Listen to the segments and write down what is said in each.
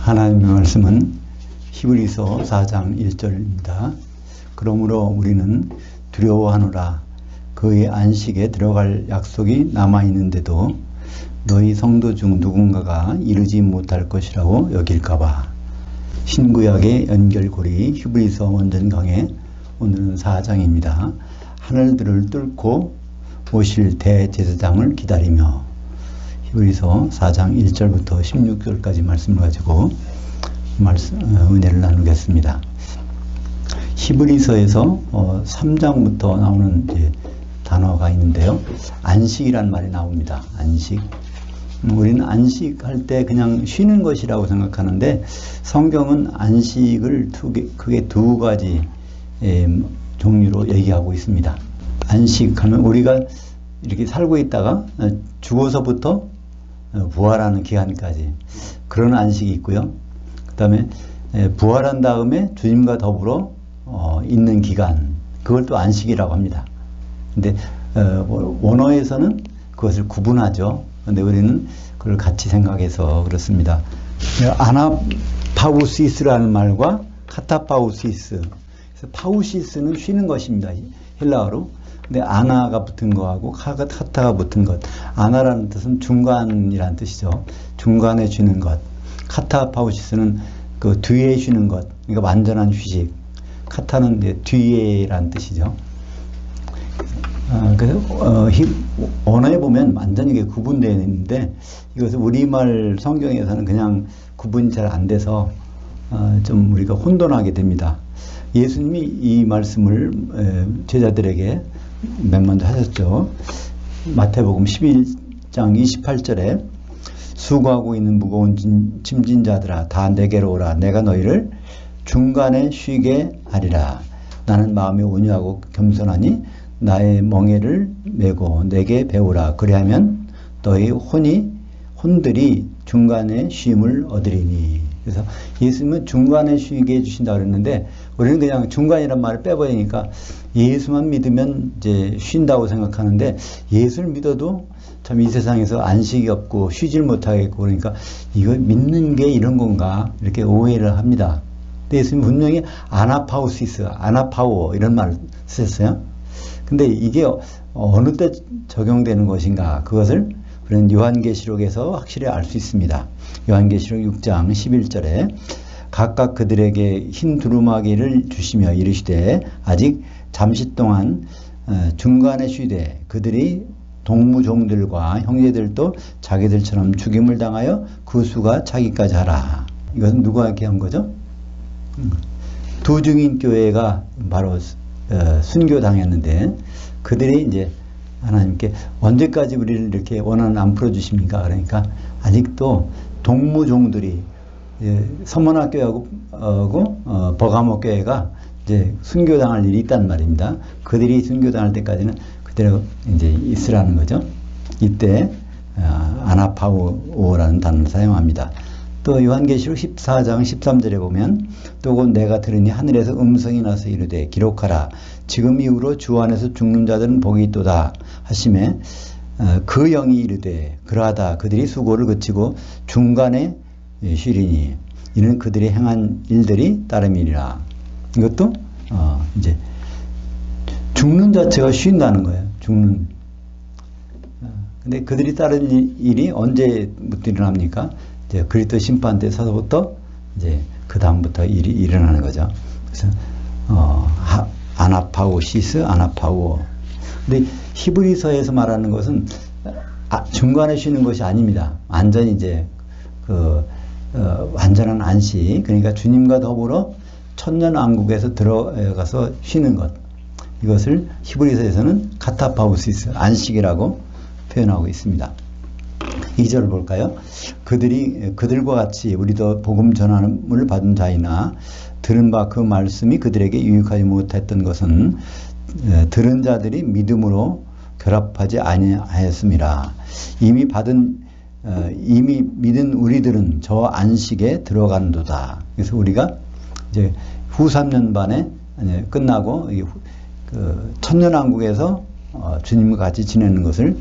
하나님의 말씀은 히브리서 4장 1절입니다. 그러므로 우리는 두려워하노라. 그의 안식에 들어갈 약속이 남아있는데도 너희 성도 중 누군가가 이르지 못할 것이라고 여길까봐. 신구약의 연결고리 히브리서 원전 강해. 오늘은 4장입니다. 하늘들을 뚫고 오실 대제사장을 기다리며. 히브리서 4장 1절부터 16절까지 말씀을 가지고 은혜를 나누겠습니다. 히브리서에서 3장부터 나오는 단어가 있는데요. 안식이란 말이 나옵니다. 안식. 우리는 안식할 때 그냥 쉬는 것이라고 생각하는데 성경은 안식을 크게 두 가지 종류로 얘기하고 있습니다. 안식하면 우리가 이렇게 살고 있다가 죽어서부터 부활하는 기간까지 그런 안식이 있고요. 그 다음에 부활한 다음에 주님과 더불어 있는 기간, 그걸 또 안식이라고 합니다. 근데 원어에서는 그것을 구분하죠. 근데 우리는 그걸 같이 생각해서 그렇습니다. 아나파우시스라는 말과 카타파우시스. 그래서 파우시스는 쉬는 것입니다. 헬라어로. 근데 아나가 붙은 거하고 카타가 붙은 것. 아나라는 뜻은 중간이라는 뜻이죠. 중간에 쉬는 것. 카타파우시스는 그 뒤에 쉬는 것. 그러니까 완전한 휴식. 카타는 이제 뒤에라는 뜻이죠. 그래서 언어에 보면 완전히 이게 구분되어 있는데 이것을 우리말 성경에서는 그냥 구분이 잘 안 돼서 좀 우리가 혼돈하게 됩니다. 예수님이 이 말씀을 제자들에게 맨 먼저 하셨죠. 마태복음 11장 28절에 수고하고 있는 무거운 짐진 자들아 다 내게로 오라. 내가 너희를 중간에 쉬게 하리라. 나는 마음이 온유하고 겸손하니 나의 멍에를 메고 내게 배우라. 그리하면 너희 혼들이 중간에 쉼을 얻으리니. 그래서 예수님은 중간에 쉬게 해주신다고 그랬는데 우리는 그냥 중간이란 말을 빼버리니까 예수만 믿으면 이제 쉰다고 생각하는데 예수를 믿어도 참 이 세상에서 안식이 없고 쉬질 못하겠고 그러니까 이거 믿는 게 이런 건가 이렇게 오해를 합니다. 근데 예수님 분명히 아나파우시스, 아나파워 이런 말을 쓰셨어요. 근데 이게 어느 때 적용되는 것인가 그것을 우리는 요한계시록에서 확실히 알 수 있습니다. 요한계시록 6장 11절에 각각 그들에게 흰 두루마기를 주시며 이르시되 아직 잠시 동안 중간에 쉬되 그들이 동무종들과 형제들도 자기들처럼 죽임을 당하여 그 수가 차기까지 하라. 이것은 누가 이렇게 한 거죠? 두중인교회가 바로 순교당했는데 그들이 이제 하나님께 언제까지 우리를 이렇게 원하는 안 풀어주십니까? 그러니까 아직도 동무종들이 서문학교하고 버가모 교회가 이제 순교당할 일이 있단 말입니다. 그들이 순교당할 때까지는 그대로 이제 있으라는 거죠. 이때 아나파우오라는 단어를 사용합니다. 또 요한계시록 14장 13절에 보면 또 곧 내가 들으니 하늘에서 음성이 나서 이르되 기록하라. 지금 이후로 주 안에서 죽는 자들은 복이 있도다 하심에 그 영이 이르되 그러하다. 그들이 수고를 그치고 중간에 쉬리니 이는 그들이 행한 일들이 따름이니라. 이것도 이제 죽는 자체가 쉰다는 거예요. 죽는. 근데 그들이 따른 일이 언제부터 일어납니까? 이제 그리스도 심판 때 서서부터 이제 그 다음부터 일이 일어나는 거죠. 그래서 아나파우시스, 아나파우어. 근데 히브리서에서 말하는 것은 중간에 쉬는 것이 아닙니다. 완전히 이제 완전한 안식. 그러니까 주님과 더불어 천년왕국에서 들어가서 쉬는 것. 이것을 히브리서에서는 카타파우시스, 안식이라고 표현하고 있습니다. 2절을 볼까요? 그들과 같이 우리도 복음 전함을 받은 자이나 들은 바 그 말씀이 그들에게 유익하지 못했던 것은 들은 자들이 믿음으로 결합하지 아니하였음이라. 이미 믿은 우리들은 저 안식에 들어간도다. 그래서 우리가 이제 후 3년 반에 끝나고 천년왕국에서 주님과 같이 지내는 것을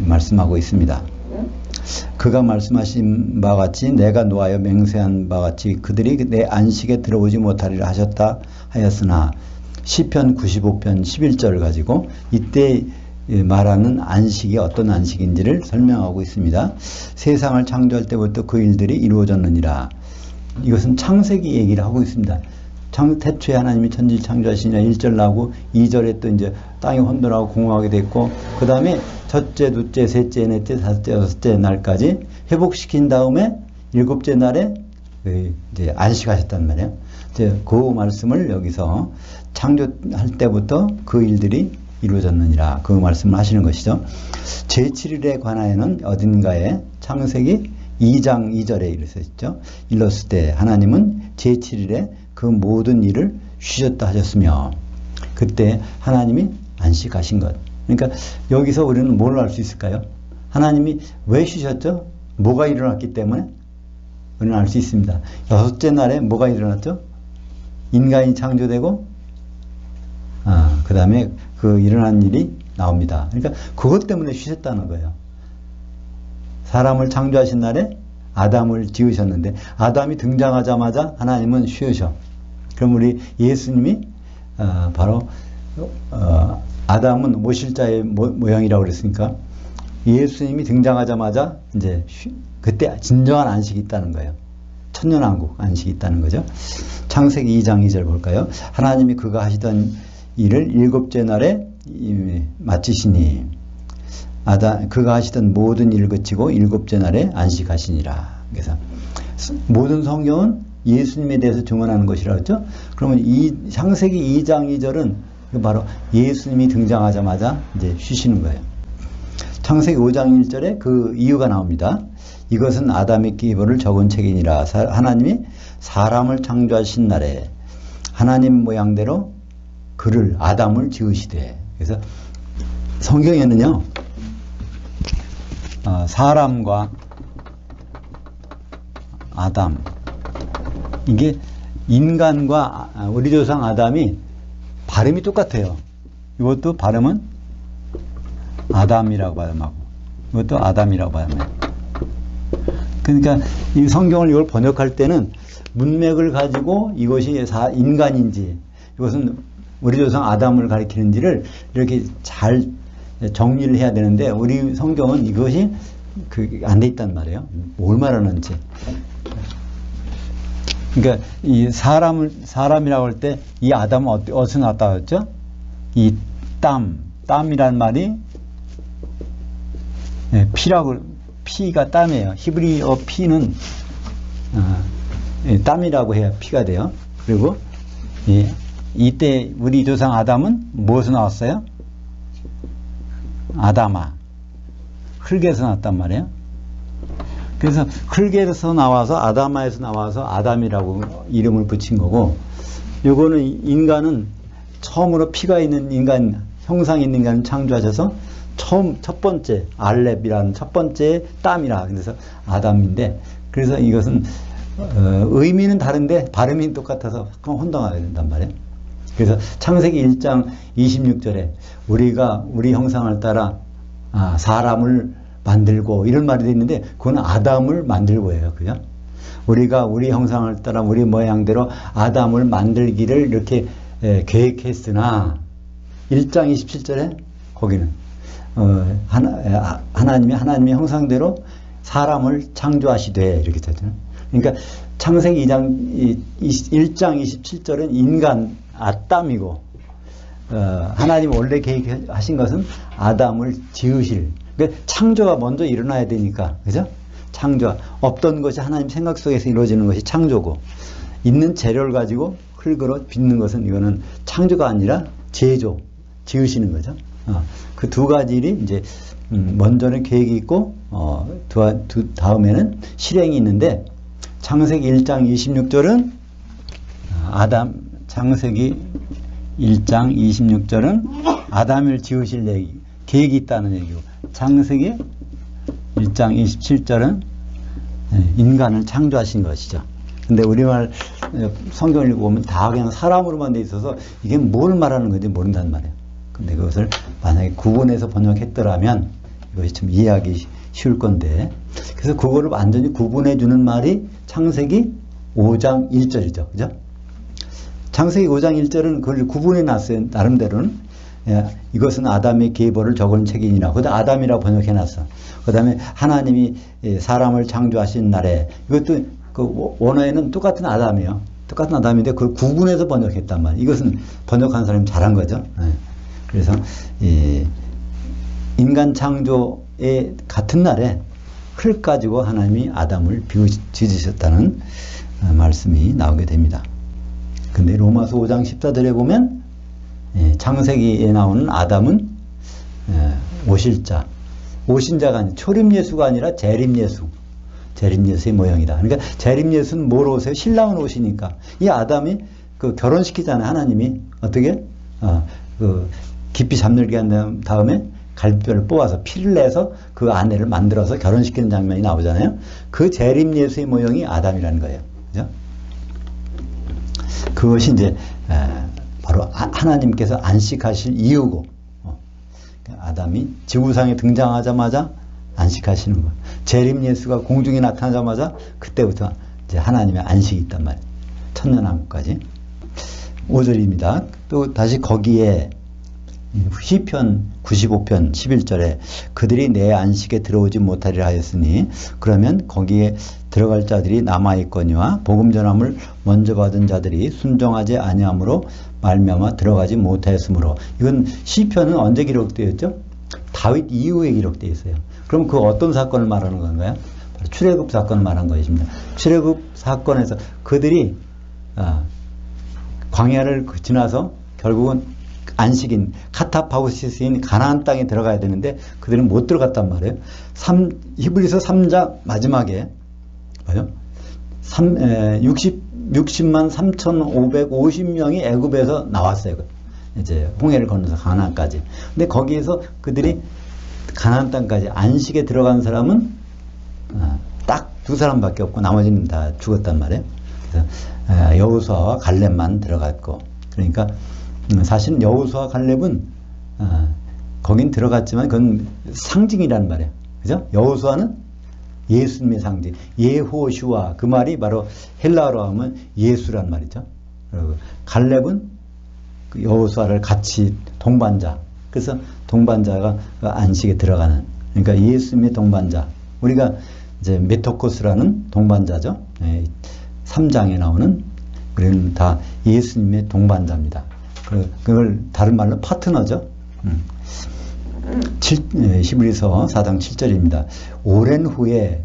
말씀하고 있습니다. 그가 말씀하신 바와 같이 내가 노하여 맹세한 바와 같이 그들이 내 안식에 들어오지 못하리라 하셨다 하였으나 시편 95편 11절을 가지고 이때 말하는 안식이 어떤 안식인지를 설명하고 있습니다. 세상을 창조할 때부터 그 일들이 이루어졌느니라. 이것은 창세기 얘기를 하고 있습니다. 태초에 하나님이 천지를 창조하시냐 1절 나오고 2절에 또 이제 땅이 혼돈하고 공허하게 됐고 그 다음에 첫째, 둘째, 셋째, 넷째, 다섯째, 여섯째 날까지 회복시킨 다음에 일곱째 날에 이제 안식하셨단 말이에요. 이제 그 말씀을 여기서 창조할 때부터 그 일들이 이루어졌느니라 그 말씀을 하시는 것이죠. 제7일에 관하여는 어딘가에 창세기 2장 2절에 이르써 있죠. 일렀을 때 하나님은 제7일에 그 모든 일을 쉬셨다 하셨으며 그때 하나님이 안식하신 것. 그러니까 여기서 우리는 뭘 알 수 있을까요? 하나님이 왜 쉬셨죠? 뭐가 일어났기 때문에 우리는 알 수 있습니다. 여섯째 날에 뭐가 일어났죠? 인간이 창조되고 그 다음에 그 일어난 일이 나옵니다. 그러니까 그것 때문에 쉬셨다는 거예요. 사람을 창조하신 날에 아담을 지으셨는데 아담이 등장하자마자 하나님은 쉬으셔. 그럼 우리 예수님이 바로 아담은 모실자의 모형이라고 그랬으니까 예수님이 등장하자마자 이제 그때 진정한 안식이 있다는 거예요. 천년왕국 안식이 있다는 거죠. 창세기 2장 2절 볼까요? 하나님이 그가 하시던 일을 일곱째 날에 마치시니 그가 하시던 모든 일을 그치고 일곱째 날에 안식하시니라. 그래서 모든 성경은 예수님에 대해서 증언하는 것이라고 했죠. 그러면 이 창세기 2장 2절은 바로 예수님이 등장하자마자 이제 쉬시는 거예요. 창세기 5장 1절에 그 이유가 나옵니다. 이것은 아담의 기별을 적은 책이니라. 하나님이 사람을 창조하신 날에 하나님 모양대로 그를 아담을 지으시되. 그래서 성경에는요 사람과 아담 이게 인간과 우리 조상 아담이 발음이 똑같아요. 이것도 발음은 아담이라고 발음하고 이것도 아담이라고 발음해요. 그러니까 이 성경을 이걸 번역할 때는 문맥을 가지고 이것이 인간인지 이것은 우리 조상 아담을 가리키는지를 이렇게 잘 정리를 해야 되는데 우리 성경은 이것이 안 돼 있단 말이에요. 뭘 말하는지. 그러니까 이 사람이라고 할 때 이 아담은 어디서 나왔다고 했죠? 이 땀이란 말이 피가 땀이에요. 히브리어 피는 땀이라고 해야 피가 돼요. 그리고 이때 우리 조상 아담은 무엇에서 나왔어요? 아담아. 흙에서 나왔단 말이에요. 그래서 흙에서 나와서 아담아에서 나와서 아담이라고 이름을 붙인 거고 요거는 인간은 처음으로 피가 있는 인간, 형상 있는 인간을 창조하셔서 첫 번째 알렙이라는 첫 번째 땀이라 그래서 아담인데 그래서 이것은 의미는 다른데 발음이 똑같아서 혼동하게 된단 말이에요. 그래서 창세기 1장 26절에 우리가 우리 형상을 따라 사람을 만들고 이런 말이 되어 있는데 그건 아담을 만들고예요. 그죠? 우리가 우리 형상을 따라 우리 모양대로 아담을 만들기를 이렇게 계획했으나 1장 27절에 거기는 하나님의 형상대로 사람을 창조하시되 이렇게 되잖아요. 그러니까 창세기 1장 27절은 인간 아담이고 하나님 원래 계획하신 것은 아담을 지으실 그러니까 창조가 먼저 일어나야 되니까 그죠? 창조 없던 것이 하나님 생각 속에서 이루어지는 것이 창조고 있는 재료를 가지고 흙으로 빚는 것은 이거는 창조가 아니라 지으시는 거죠. 그 두 가지 일이 이제 먼저는 계획이 있고 다음에는 실행이 있는데 창세기 1장 26절은 창세기 1장 26절은 아담을 지으실 얘기, 계획이 있다는 얘기고 창세기 1장 27절은 인간을 창조하신 것이죠. 근데 우리말 성경을 읽어보면 다 그냥 사람으로만 돼 있어서 이게 뭘 말하는 건지 모른단 말이에요. 근데 그것을 만약에 구분해서 번역했더라면 이것이 좀 이해하기 쉬울 건데, 그래서 그거를 완전히 구분해 주는 말이 창세기 5장 1절이죠. 그죠? 창세기 5장 1절은 그걸 구분해 놨어요. 나름대로는. 예, 이것은 아담의 계보를 적은 책이니라. 그다 아담이라고 번역해 놨어. 그 다음에 하나님이 사람을 창조하신 날에, 이것도 그 원어에는 똑같은 아담이에요. 똑같은 아담인데 그걸 구분해서 번역했단 말이에요. 이것은 번역한 사람이 잘한 거죠. 예. 그래서 인간 창조의 같은 날에 흙 가지고 하나님이 아담을 빚으셨다는 말씀이 나오게 됩니다. 근데 로마서 5장 14절에 보면 창세기에 나오는 아담은 오실자, 오신자가 아니라 초림예수가 아니라 재림예수, 재림예수의 모형이다. 그러니까 재림예수는 뭘 오세요? 신랑은 오시니까 이 아담이 그 결혼시키잖아요. 하나님이 어떻게 그 깊이 잠들게 한 다음에 갈비뼈를 뽑아서 피를 내서 그 아내를 만들어서 결혼시키는 장면이 나오잖아요. 그 재림예수의 모형이 아담이라는 거예요. 그죠? 그것이 이제 바로 하나님께서 안식하실 이유고, 아담이 지구상에 등장하자마자 안식하시는 거예요. 재림 예수가 공중에 나타나자마자 그때부터 이제 하나님의 안식이 있단 말이에요. 천년왕국까지. 5절입니다. 또 다시 거기에 시편 95편 11절에 그들이 내 안식에 들어오지 못하리라 하였으니, 그러면 거기에 들어갈 자들이 남아있거니와 복음 전함을 먼저 받은 자들이 순종하지 아니함으로 말미암아 들어가지 못하였으므로. 이건 시편은 언제 기록되었죠? 다윗 이후에 기록되어 있어요. 그럼 그 어떤 사건을 말하는 건가요? 바로 출애굽 사건을 말한 것입니다. 출애굽 사건에서 그들이 광야를 지나서 결국은 안식인 카타파우시스인 가나안 땅에 들어가야 되는데 그들은 못 들어갔단 말이에요. 히브리서 3장 마지막에 뭐요? 60만 3,550명이 애굽에서 나왔어요. 이제 홍해를 건너서 가나안까지. 근데 거기에서 그들이 가나안 땅까지 안식에 들어간 사람은 딱 두 사람밖에 없고 나머지는 다 죽었단 말이에요. 그래서 여호수아와 갈렙만 들어갔고, 그러니까 사실 여호수아 갈렙은 거긴 들어갔지만 그건 상징이란 말이에요. 그죠? 여호수아는 예수님의 상징, 예호슈아, 그 말이 바로 헬라어로 하면 예수란 말이죠. 그리고 갈렙은 그 여호수아를 같이 동반자, 그래서 동반자가 안식에 들어가는, 그러니까 예수님의 동반자. 우리가 이제 메토코스라는 동반자죠. 3장에 나오는, 우리는 다 예수님의 동반자입니다. 그걸 다른 말로 파트너죠. 히브리서 4장 7절입니다. 오랜 후에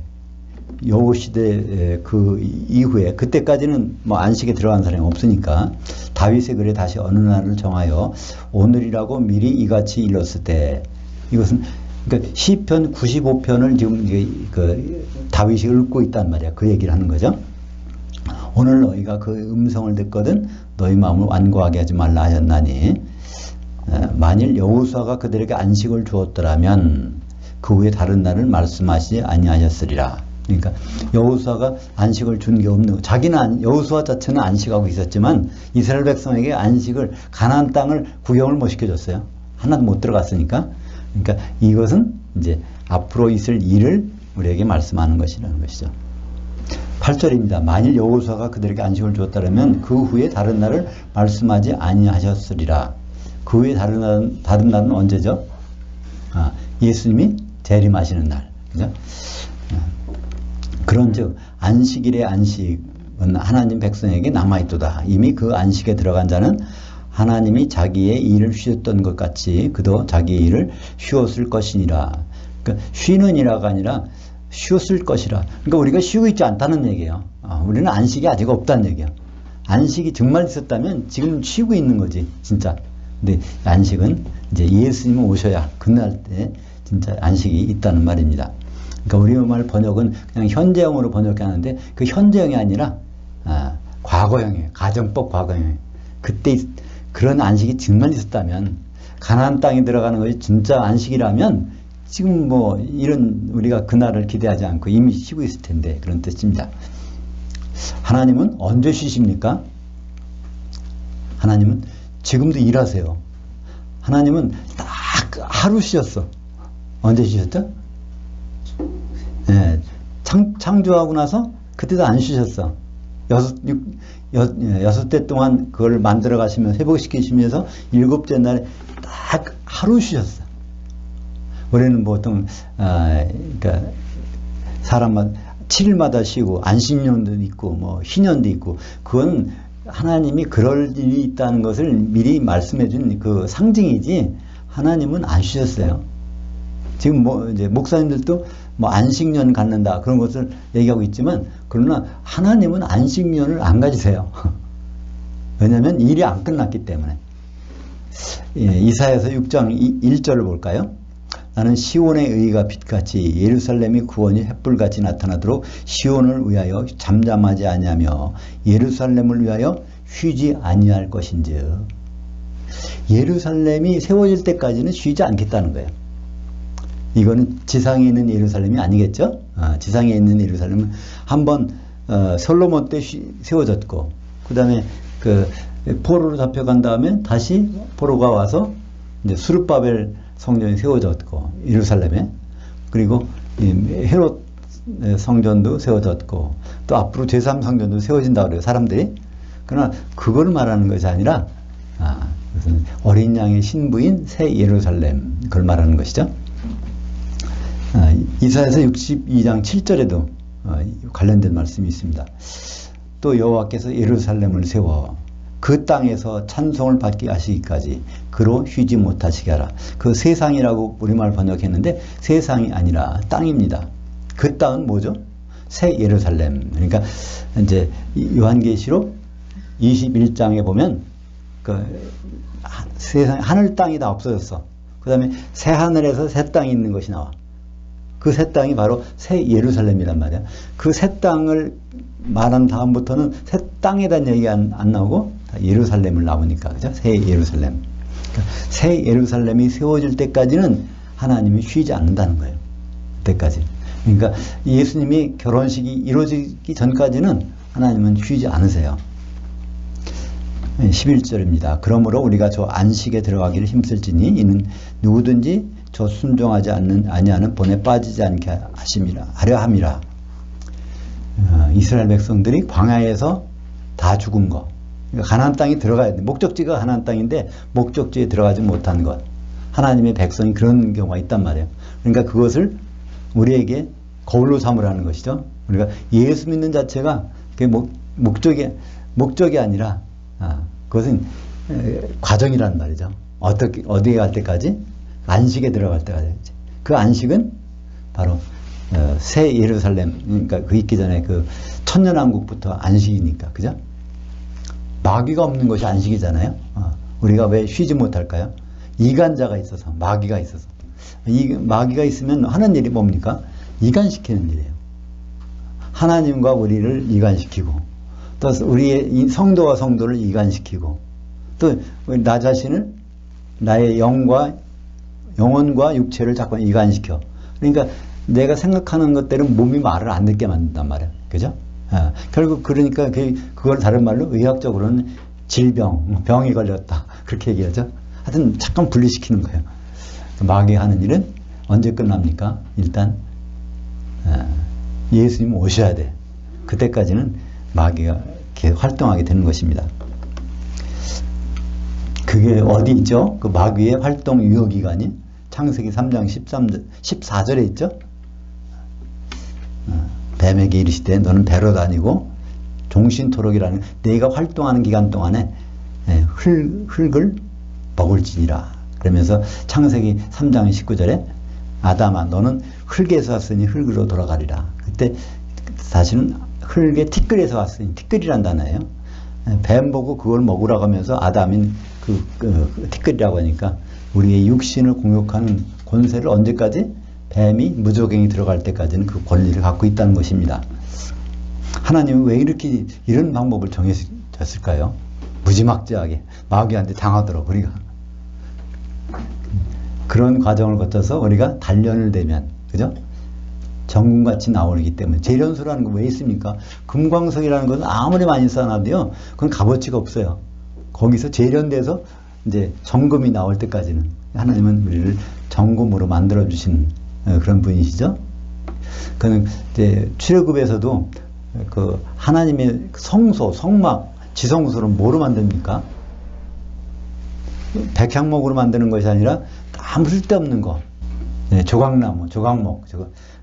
여호시대 그 이후에, 그때까지는 뭐 안식에 들어간 사람이 없으니까 다윗의 글에 다시 어느 날을 정하여 오늘이라고 미리 이같이 일렀을 때, 이것은 그러니까 시편 95편을 지금 그 다윗이 읽고 있단 말이야. 그 얘기를 하는 거죠. 오늘 너희가 그 음성을 듣거든 너희 마음을 완고하게 하지 말라 하였나니, 만일 여호수아가 그들에게 안식을 주었더라면 그 후에 다른 날을 말씀하시지 아니하였으리라. 그러니까 여호수아가 안식을 준 게 없는 거. 자기는 여호수아 자체는 안식하고 있었지만 이스라엘 백성에게 안식을, 가나안 땅을 구경을 못 시켜줬어요. 하나도 못 들어갔으니까. 그러니까 이것은 이제 앞으로 있을 일을 우리에게 말씀하는 것이라는 것이죠. 8절입니다. 만일 여호수아가 그들에게 안식을 주었다면 그 후에 다른 날을 말씀하지 아니하셨으리라. 그 후에 다른 날은 언제죠? 예수님이 재림하시는 날. 그죠? 그런즉 안식일의 안식은 하나님 백성에게 남아있도다. 이미 그 안식에 들어간 자는 하나님이 자기의 일을 쉬었던 것 같이 그도 자기의 일을 쉬었을 것이니라. 그러니까 쉬는 이라가 아니라 쉬었을 것이라. 그러니까 우리가 쉬고 있지 않다는 얘기예요. 우리는 안식이 아직 없다는 얘기예요. 안식이 정말 있었다면 지금 쉬고 있는 거지, 진짜. 근데 안식은 이제 예수님이 오셔야 그날 때 진짜 안식이 있다는 말입니다. 그러니까 우리말 번역은 그냥 현재형으로 번역하는데 그 현재형이 아니라 과거형이에요. 가정법 과거형이에요. 그때 그런 안식이 정말 있었다면, 가나안 땅에 들어가는 것이 진짜 안식이라면 지금 뭐 이런 우리가 그날을 기대하지 않고 이미 쉬고 있을 텐데, 그런 뜻입니다. 하나님은 언제 쉬십니까? 하나님은 지금도 일하세요. 하나님은 딱 하루 쉬었어. 언제 쉬셨죠? 예, 창조하고 나서 그때도 안 쉬셨어. 여섯 대 동안 그걸 만들어 가시면서 회복시키시면서 일곱째 날에 딱 하루 쉬셨어. 우리는 보통 그러니까 사람마다 7일마다 쉬고 안식년도 있고 뭐 희년도 있고, 그건 하나님이 그럴 일이 있다는 것을 미리 말씀해 준 그 상징이지, 하나님은 안 쉬셨어요. 지금 뭐 이제 목사님들도 뭐 안식년 갖는다 그런 것을 얘기하고 있지만, 그러나 하나님은 안식년을 안 가지세요. 왜냐하면 일이 안 끝났기 때문에. 예, 이사야서 6장 1절을 볼까요? 나는 시온의 의가 빛같이 예루살렘이 구원이 햇불같이 나타나도록 시온을 위하여 잠잠하지 아니하며 예루살렘을 위하여 쉬지 아니할 것인즉. 예루살렘이 세워질 때까지는 쉬지 않겠다는 거예요. 이거는 지상에 있는 예루살렘이 아니겠죠? 지상에 있는 예루살렘은 한번 솔로몬 때 세워졌고, 그 다음에 그 포로로 잡혀간 다음에 다시 포로가 와서 이제 수르바벨 성전이 세워졌고 예루살렘에, 그리고 헤롯 성전도 세워졌고, 또 앞으로 제3성전도 세워진다고 그래요, 사람들이. 그러나 그걸 말하는 것이 아니라 무슨 어린 양의 신부인 새 예루살렘, 그걸 말하는 것이죠. 이사야서 62장 7절에도 관련된 말씀이 있습니다. 또 여호와께서 예루살렘을 세워 그 땅에서 찬송을 받게 하시기까지 그로 쉬지 못하시게 하라. 그 세상이라고 우리말 번역했는데 세상이 아니라 땅입니다. 그 땅은 뭐죠? 새 예루살렘. 그러니까 이제 요한계시록 21장에 보면 그 세상 하늘 땅이 다 없어졌어. 그 다음에 새 하늘에서 새 땅이 있는 것이 나와. 그 새 땅이 바로 새 예루살렘이란 말이야. 그 새 땅을 말한 다음부터는 새 땅에 대한 얘기가 안 나오고 다 예루살렘을 나오니까, 그죠? 새 예루살렘. 그러니까 새 예루살렘이 세워질 때까지는 하나님이 쉬지 않는다는 거예요. 그때까지. 그러니까 예수님이 결혼식이 이루어지기 전까지는 하나님은 쉬지 않으세요. 11절입니다. 그러므로 우리가 저 안식에 들어가기를 힘쓸지니 이는 누구든지 저 순종하지 아니하는 본에 빠지지 않게 하려 함이라. 이스라엘 백성들이 광야에서 다 죽은 것, 그러니까 가나안 땅에 들어가야 돼. 목적지가 가나안 땅인데 목적지에 들어가지 못한 것, 하나님의 백성이 그런 경우가 있단 말이에요. 그러니까 그것을 우리에게 거울로 삼으라는 것이죠. 우리가 예수 믿는 자체가 그게 목적이 아니라 그것은 과정이란 말이죠. 어디에 갈 때까지? 안식에 들어갈 때까지. 그 안식은 바로 새 예루살렘, 그러니까 그 있기 전에 그 천년왕국부터 안식이니까, 그죠? 마귀가 없는 것이 안식이잖아요. 우리가 왜 쉬지 못할까요? 이간자가 있어서, 마귀가 있어서. 마귀가 있으면 하는 일이 뭡니까? 이간시키는 일이에요. 하나님과 우리를 이간시키고, 또 우리의 성도와 성도를 이간시키고, 또 나 자신을, 나의 영혼과 육체를 자꾸 이간시켜. 그러니까 내가 생각하는 것대로 몸이 말을 안 듣게 만든단 말이에요. 그죠? 결국 그러니까 그걸 다른 말로 의학적으로는 병이 걸렸다, 그렇게 얘기하죠. 하여튼 잠깐 분리시키는 거예요. 마귀 하는 일은 언제 끝납니까? 일단 예수님 오셔야 돼. 그때까지는 마귀가 계속 활동하게 되는 것입니다. 그게 어디 있죠? 그 마귀의 활동 유효기간이 창세기 3장 14절에 있죠? 뱀에게 이르시되 너는 배로 다니고 종신토록이라는, 내가 활동하는 기간 동안에 흙을 먹을지니라. 그러면서 창세기 3장 19절에 아담아 너는 흙에서 왔으니 흙으로 돌아가리라. 그때 사실은 흙의 티끌에서 왔으니, 티끌이란 단어예요. 뱀 보고 그걸 먹으라고 하면서 아담인 그 티끌이라고 하니까 우리의 육신을 공격하는 권세를 언제까지? 뱀이 무조갱이 들어갈 때까지는 그 권리를 갖고 있다는 것입니다. 하나님은 왜 이렇게 이런 방법을 정해졌을까요? 무지막지하게 마귀한테 당하도록 우리가 그런 과정을 거쳐서 우리가 단련을 되면, 그죠? 정금같이 나오기 때문에. 재련소라는 거 왜 있습니까? 금광석이라는 것은 아무리 많이 쌓아놔도요, 그건 값어치가 없어요. 거기서 재련돼서 이제 정금이 나올 때까지는 하나님은 우리를 정금으로 만들어 주신 그런 분이시죠. 그는 이제 출애굽에서도 그 하나님의 성소, 성막, 지성소를 뭐로 만듭니까? 백향목으로 만드는 것이 아니라 아무 쓸데없는 거. 네, 조각나무, 조각목.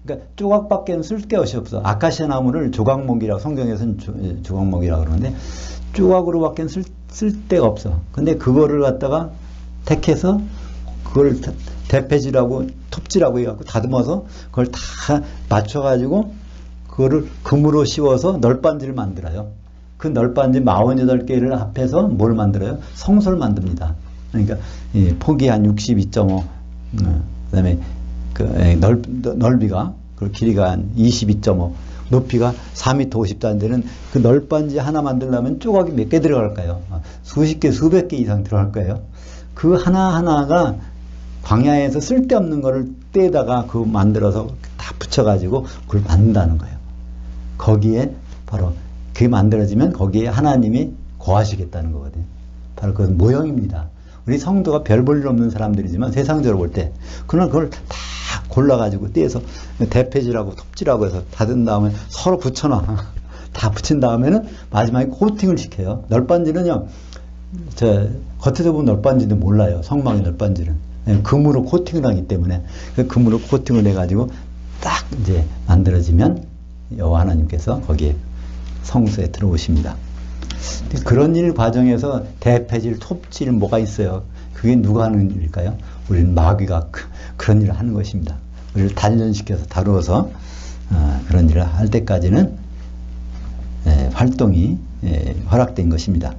그러니까 조각밖에는 쓸데없이 없어. 아카시아 나무를 조각목이라고, 성경에서는 조각목이라고 그러는데, 조각으로밖에는 쓸데가 없어. 근데 그거를 갖다가 택해서 그걸 대패질하고 톱질하고 해갖고 다듬어서 그걸 다 맞춰가지고 그거를 금으로 씌워서 널빤지를 만들어요. 그 널빤지 48개를 합해서 뭘 만들어요? 성소를 만듭니다. 그러니까 폭이 한 62.5, 그다음에 그 넓이가, 그 길이가 한 22.5, 높이가 4m 50도 되는 그 널빤지 하나 만들려면 조각이 몇 개 들어갈까요? 수십 개, 수백 개 이상 들어갈 거예요. 그 하나하나가 광야에서 쓸데없는 거를 떼다가 그 만들어서 다 붙여가지고 그걸 만든다는 거예요. 거기에 바로 그게 만들어지면 거기에 하나님이 거하시겠다는 거거든요. 바로 그건 모형입니다. 우리 성도가 별 볼 일 없는 사람들이지만 세상적으로 볼 때 그러나 그걸 다 골라가지고 떼서 대패질하고 톱질하고 해서 닫은 다음에 서로 붙여놔. 다 붙인 다음에는 마지막에 코팅을 시켜요. 널빤지는요, 겉에서 보면 널빤지도 몰라요. 성막의 널빤지는. 금으로 코팅을 하기 때문에 그 금으로 코팅을 해가지고 딱 이제 만들어지면 여호와 하나님께서 거기에 성소에 들어오십니다. 그런 일 과정에서 대패질, 톱질 뭐가 있어요. 그게 누가 하는 일일까요? 우리는 마귀가 그런 일을 하는 것입니다. 우리를 단련시켜서 다루어서 그런 일을 할 때까지는 활동이 허락된 것입니다.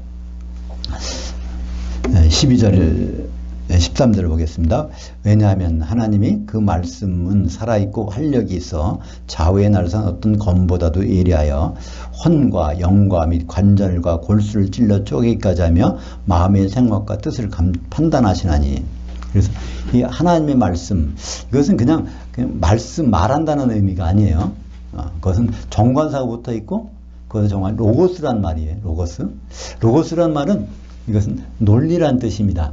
12절 13절을 보겠습니다. 왜냐하면 하나님이 그 말씀은 살아있고 활력이 있어 좌우에 날선 어떤 검보다도 예리하여 혼과 영과 및 관절과 골수를 찔러 쪼개기까지 하며 마음의 생각과 뜻을 판단하시나니. 그래서 이 하나님의 말씀, 이것은 그냥 말씀, 말한다는 의미가 아니에요. 그것은 정관사가 붙어 있고 그것은 정말 로고스란 말이에요. 로고스. 로고스란 말은 이것은 논리란 뜻입니다.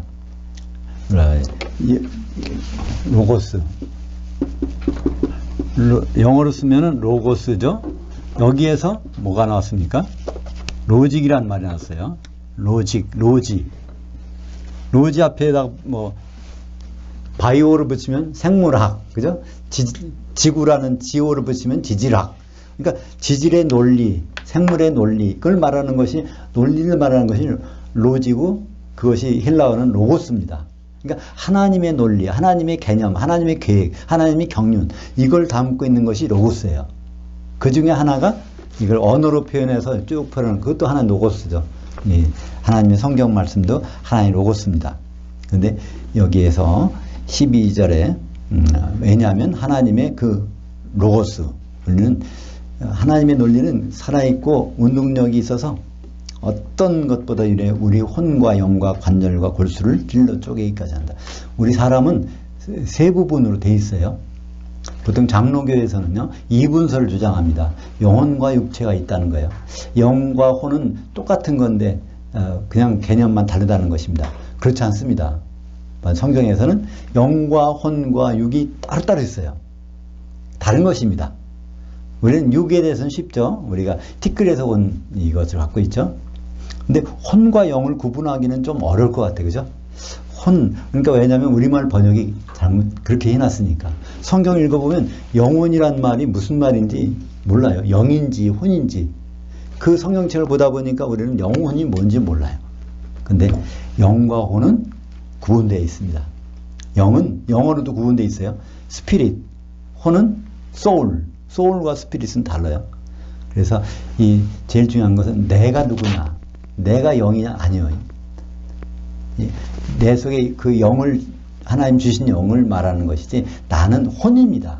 로고스. 영어로 쓰면은 로고스죠. 여기에서 뭐가 나왔습니까? 로직이란 말이 나왔어요. 로직. 로지 앞에다가 뭐 바이오를 붙이면 생물학, 그죠? 지구라는 지오를 붙이면 지질학. 그러니까 지질의 논리, 생물의 논리, 그걸 말하는 것이, 논리를 말하는 것이 로지고, 그것이 헬라어는 로고스입니다. 그러니까 하나님의 논리, 하나님의 개념, 하나님의 계획, 하나님의 경륜, 이걸 담고 있는 것이 로고스예요. 그 중에 하나가 이걸 언어로 표현해서 쭉 표현하는 그것도 하나의 로고스죠. 하나님의 성경 말씀도 하나의 로고스입니다. 그런데 여기에서 12절에 왜냐하면 하나님의 그 로고스, 우리는 하나님의 논리는 살아있고 운동력이 있어서 어떤 것보다 이래 우리 혼과 영과 관절과 골수를 찔러 쪼개기까지 한다. 우리 사람은 세 부분으로 돼 있어요. 보통 장로교에서는요, 이분설을 주장합니다. 영혼과 육체가 있다는 거예요. 영과 혼은 똑같은 건데 그냥 개념만 다르다는 것입니다. 그렇지 않습니다. 성경에서는 영과 혼과 육이 따로따로 있어요. 다른 것입니다. 우리는 육에 대해서는 쉽죠. 우리가 티끌에서 온 이것을 갖고 있죠. 근데 혼과 영을 구분하기는 좀 어려울 것 같아요. 그죠? 혼, 그러니까 왜냐하면 우리말 번역이 잘못 그렇게 해놨으니까. 성경 읽어보면 영혼이란 말이 무슨 말인지 몰라요. 영인지 혼인지. 그 성경책을 보다 보니까 우리는 영혼이 뭔지 몰라요. 근데 영과 혼은 구분되어 있습니다. 영은 영어로도 구분되어 있어요. 스피릿, 혼은 소울, 소울과 스피릿은 달라요. 그래서 이 제일 중요한 것은 내가 누구냐, 내가 영이냐 아니요. 내 속에 그 영을, 하나님 주신 영을 말하는 것이지 나는 혼입니다.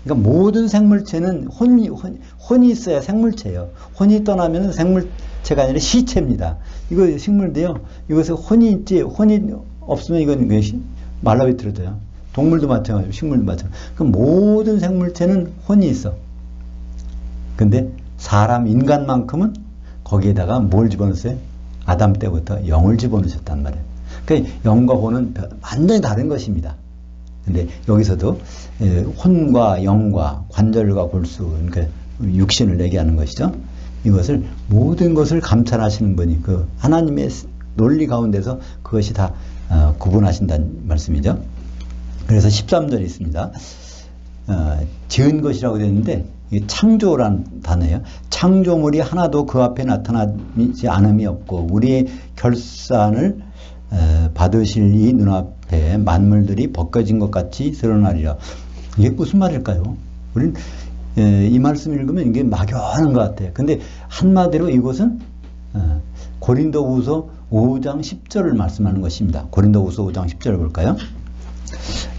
그러니까 모든 생물체는 혼이 있어야 생물체예요. 혼이 떠나면 생물체가 아니라 시체입니다. 이거 식물도요. 이것에 혼이 있지, 혼이 없으면 이건 말라 비틀어져요. 동물도 마찬가지고 식물도 마찬가지고. 그럼 모든 생물체는 혼이 있어. 근데 사람, 인간만큼은 거기에다가 뭘 집어넣었어요? 아담 때부터 영을 집어넣으셨단 말이에요. 그러니까 영과 혼은 완전히 다른 것입니다. 근데 여기서도 혼과 영과 관절과 골수, 그러니까 육신을 얘기하는 것이죠. 이것을 모든 것을 감찰하시는 분이 그 하나님의 논리 가운데서 그것이 다 구분하신다는 말씀이죠. 그래서 13절이 있습니다. 지은 것이라고 되어 있는데 이게 창조란 단어예요. 창조물이 하나도 그 앞에 나타나지 않음이 없고 우리의 결산을 받으실 이 눈앞에 만물들이 벗겨진 것 같이 드러나리라. 이게 무슨 말일까요? 우리는 이 말씀 읽으면 이게 막연한 것 같아요. 근데 한마디로 이것은 고린도후서 5장 10절을 말씀하는 것입니다. 고린도후서 5장 10절을 볼까요?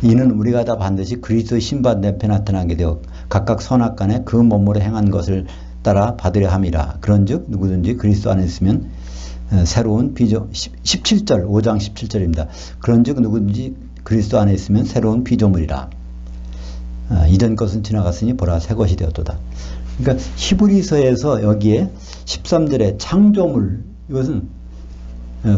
이는 우리가 다 반드시 그리스도의 신받은 앞에 나타나게 되어 각각 선악간에 그 몸으로 행한 것을 따라 받으려 함이라. 그런즉 누구든지 그리스도 안에 있으면 새로운 비조 17절 5장 17절입니다. 그런즉 누구든지 그리스도 안에 있으면 새로운 피조물이라. 이전 것은 지나갔으니 보라 새 것이 되었도다. 그러니까 히브리서에서 여기에 13절에 창조물, 이것은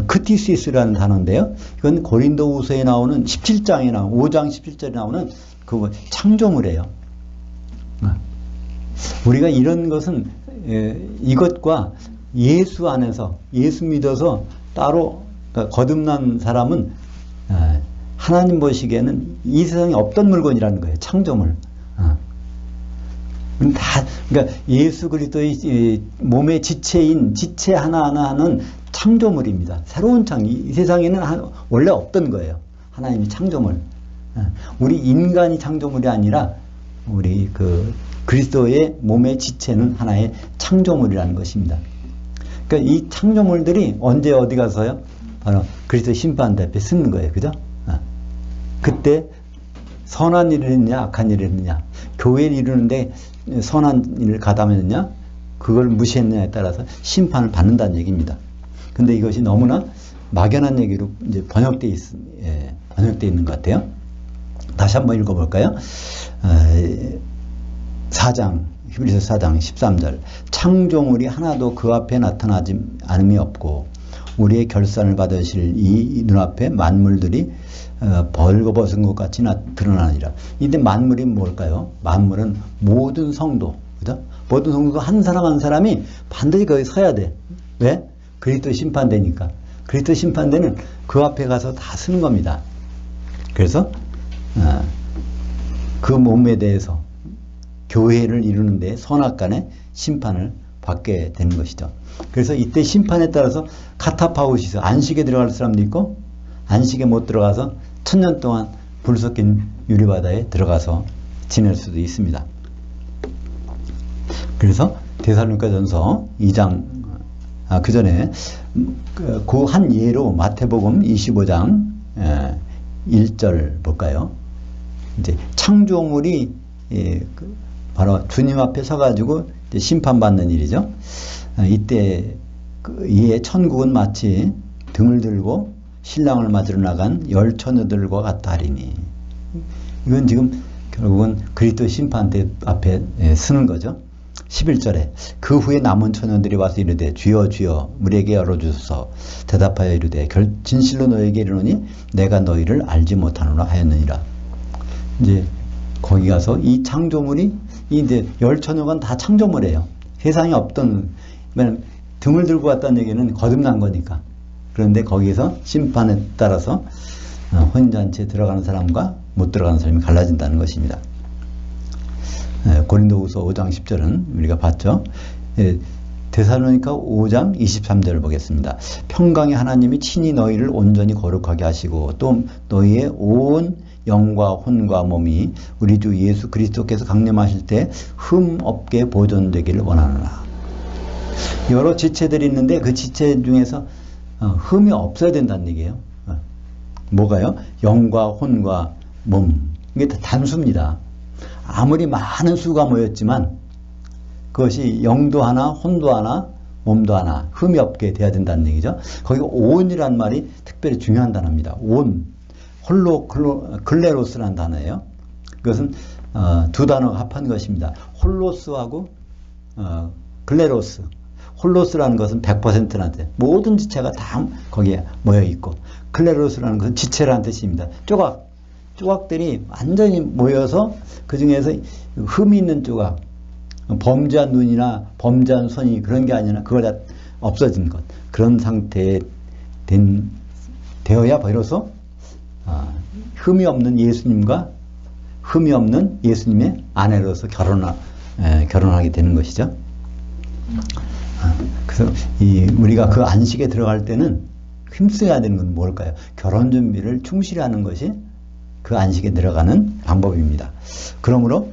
크티시스라는 단어인데요. 이건 고린도후서에 나오는 17장에 나오는 5장 17절에 나오는 그 창조물이에요. 우리가 이런 것은 이것과 예수 안에서 예수 믿어서 따로 거듭난 사람은 하나님 보시기에는 이 세상에 없던 물건이라는 거예요. 창조물. 그러니까 예수 그리스도의 몸의 지체인 지체 하나하나는 창조물입니다. 새로운 이 세상에는 원래 없던 거예요. 하나님이 창조물. 우리 인간이 창조물이 아니라 우리 그 그리스도의 몸의 지체는 하나의 창조물이라는 것입니다. 그러니까 이 창조물들이 언제 어디 가서요? 바로 그리스도 심판대 앞에 쓰는 거예요. 그죠? 그때 선한 일을 했느냐 악한 일을 했느냐, 교회를 이루는데 선한 일을 가담했느냐 그걸 무시했느냐에 따라서 심판을 받는다는 얘기입니다. 근데 이것이 너무나 막연한 얘기로 이제 번역되어 있는 것 같아요. 다시 한번 읽어볼까요? 4장 히브리서 4장 13절 창조물이 하나도 그 앞에 나타나지 않음이 없고 우리의 결산을 받으실 이 눈앞에 만물들이 벌거벗은 것 같이 드러나니라. 이때 만물이 뭘까요? 만물은 모든 성도, 그죠? 모든 성도 한 사람 한 사람이 반드시 거기 서야 돼. 왜? 그리스도 심판되니까. 그리스도 심판되는 그 앞에 가서 다 쓰는 겁니다. 그래서 그 몸에 대해서 교회를 이루는데 선악간의 심판을 받게 되는 것이죠. 그래서 이때 심판에 따라서 카타파우시스, 안식에 들어갈 사람도 있고 안식에 못 들어가서 1000년 동안 불 섞인 유리바다에 들어가서 지낼 수도 있습니다. 그래서 데살로니가전서 2장 그 전에 그 한 예로 마태복음 25장 1절 볼까요? 이제 창조물이 바로 주님 앞에 서가지고 심판받는 일이죠. 이때 이에 천국은 마치 등을 들고 신랑을 맞으러 나간 열 처녀들과 같다 하리니. 이건 지금 결국은 그리스도 심판대 앞에 쓰는 거죠. 11절에 그 후에 남은 처녀들이 와서 이르되 주여 주여 우리에게 열어주소서. 대답하여 이르되 진실로 너에게 이르노니 내가 너희를 알지 못하노라 하였느니라. 이제 거기 가서 이 창조물이 이제 열 처녀가 다 창조물이에요. 세상에 없던, 등을 들고 왔다는 얘기는 거듭난 거니까. 그런데 거기서 심판에 따라서 혼인잔치에 들어가는 사람과 못 들어가는 사람이 갈라진다는 것입니다. 고린도후서 5장 10절은 우리가 봤죠. 데살로니가 5장 23절을 보겠습니다. 평강의 하나님이 친히 너희를 온전히 거룩하게 하시고 또 너희의 온 영과 혼과 몸이 우리 주 예수 그리스도께서 강림하실 때 흠 없게 보존되기를 원하노라. 여러 지체들이 있는데 그 지체 중에서 흠이 없어야 된다는 얘기예요. 뭐가요? 영과 혼과 몸. 이게 다 단수입니다. 아무리 많은 수가 모였지만 그것이 영도 하나, 혼도 하나, 몸도 하나 흠이 없게 돼야 된다는 얘기죠. 거기 온이란 말이 특별히 중요한 단어입니다. 온, 글레로스라는 단어예요. 그것은 두 단어가 합한 것입니다. 홀로스하고 글레로스. 홀로스라는 것은 100%라는 모든 지체가 다 거기에 모여 있고, 클레로스라는 것은 지체라는 뜻입니다. 조각, 조각들이 완전히 모여서 그 중에서 흠이 있는 조각, 범죄한 눈이나 범죄한 손이 그런 게 아니라 그걸 다 없어진 것. 그런 상태에 되어야 비로소 흠이 없는 예수님과 흠이 없는 예수님의 아내로서 결혼하게 되는 것이죠. 그래서 우리가 그 안식에 들어갈 때는 힘써야 되는 건 뭘까요? 결혼 준비를 충실히 하는 것이 그 안식에 들어가는 방법입니다. 그러므로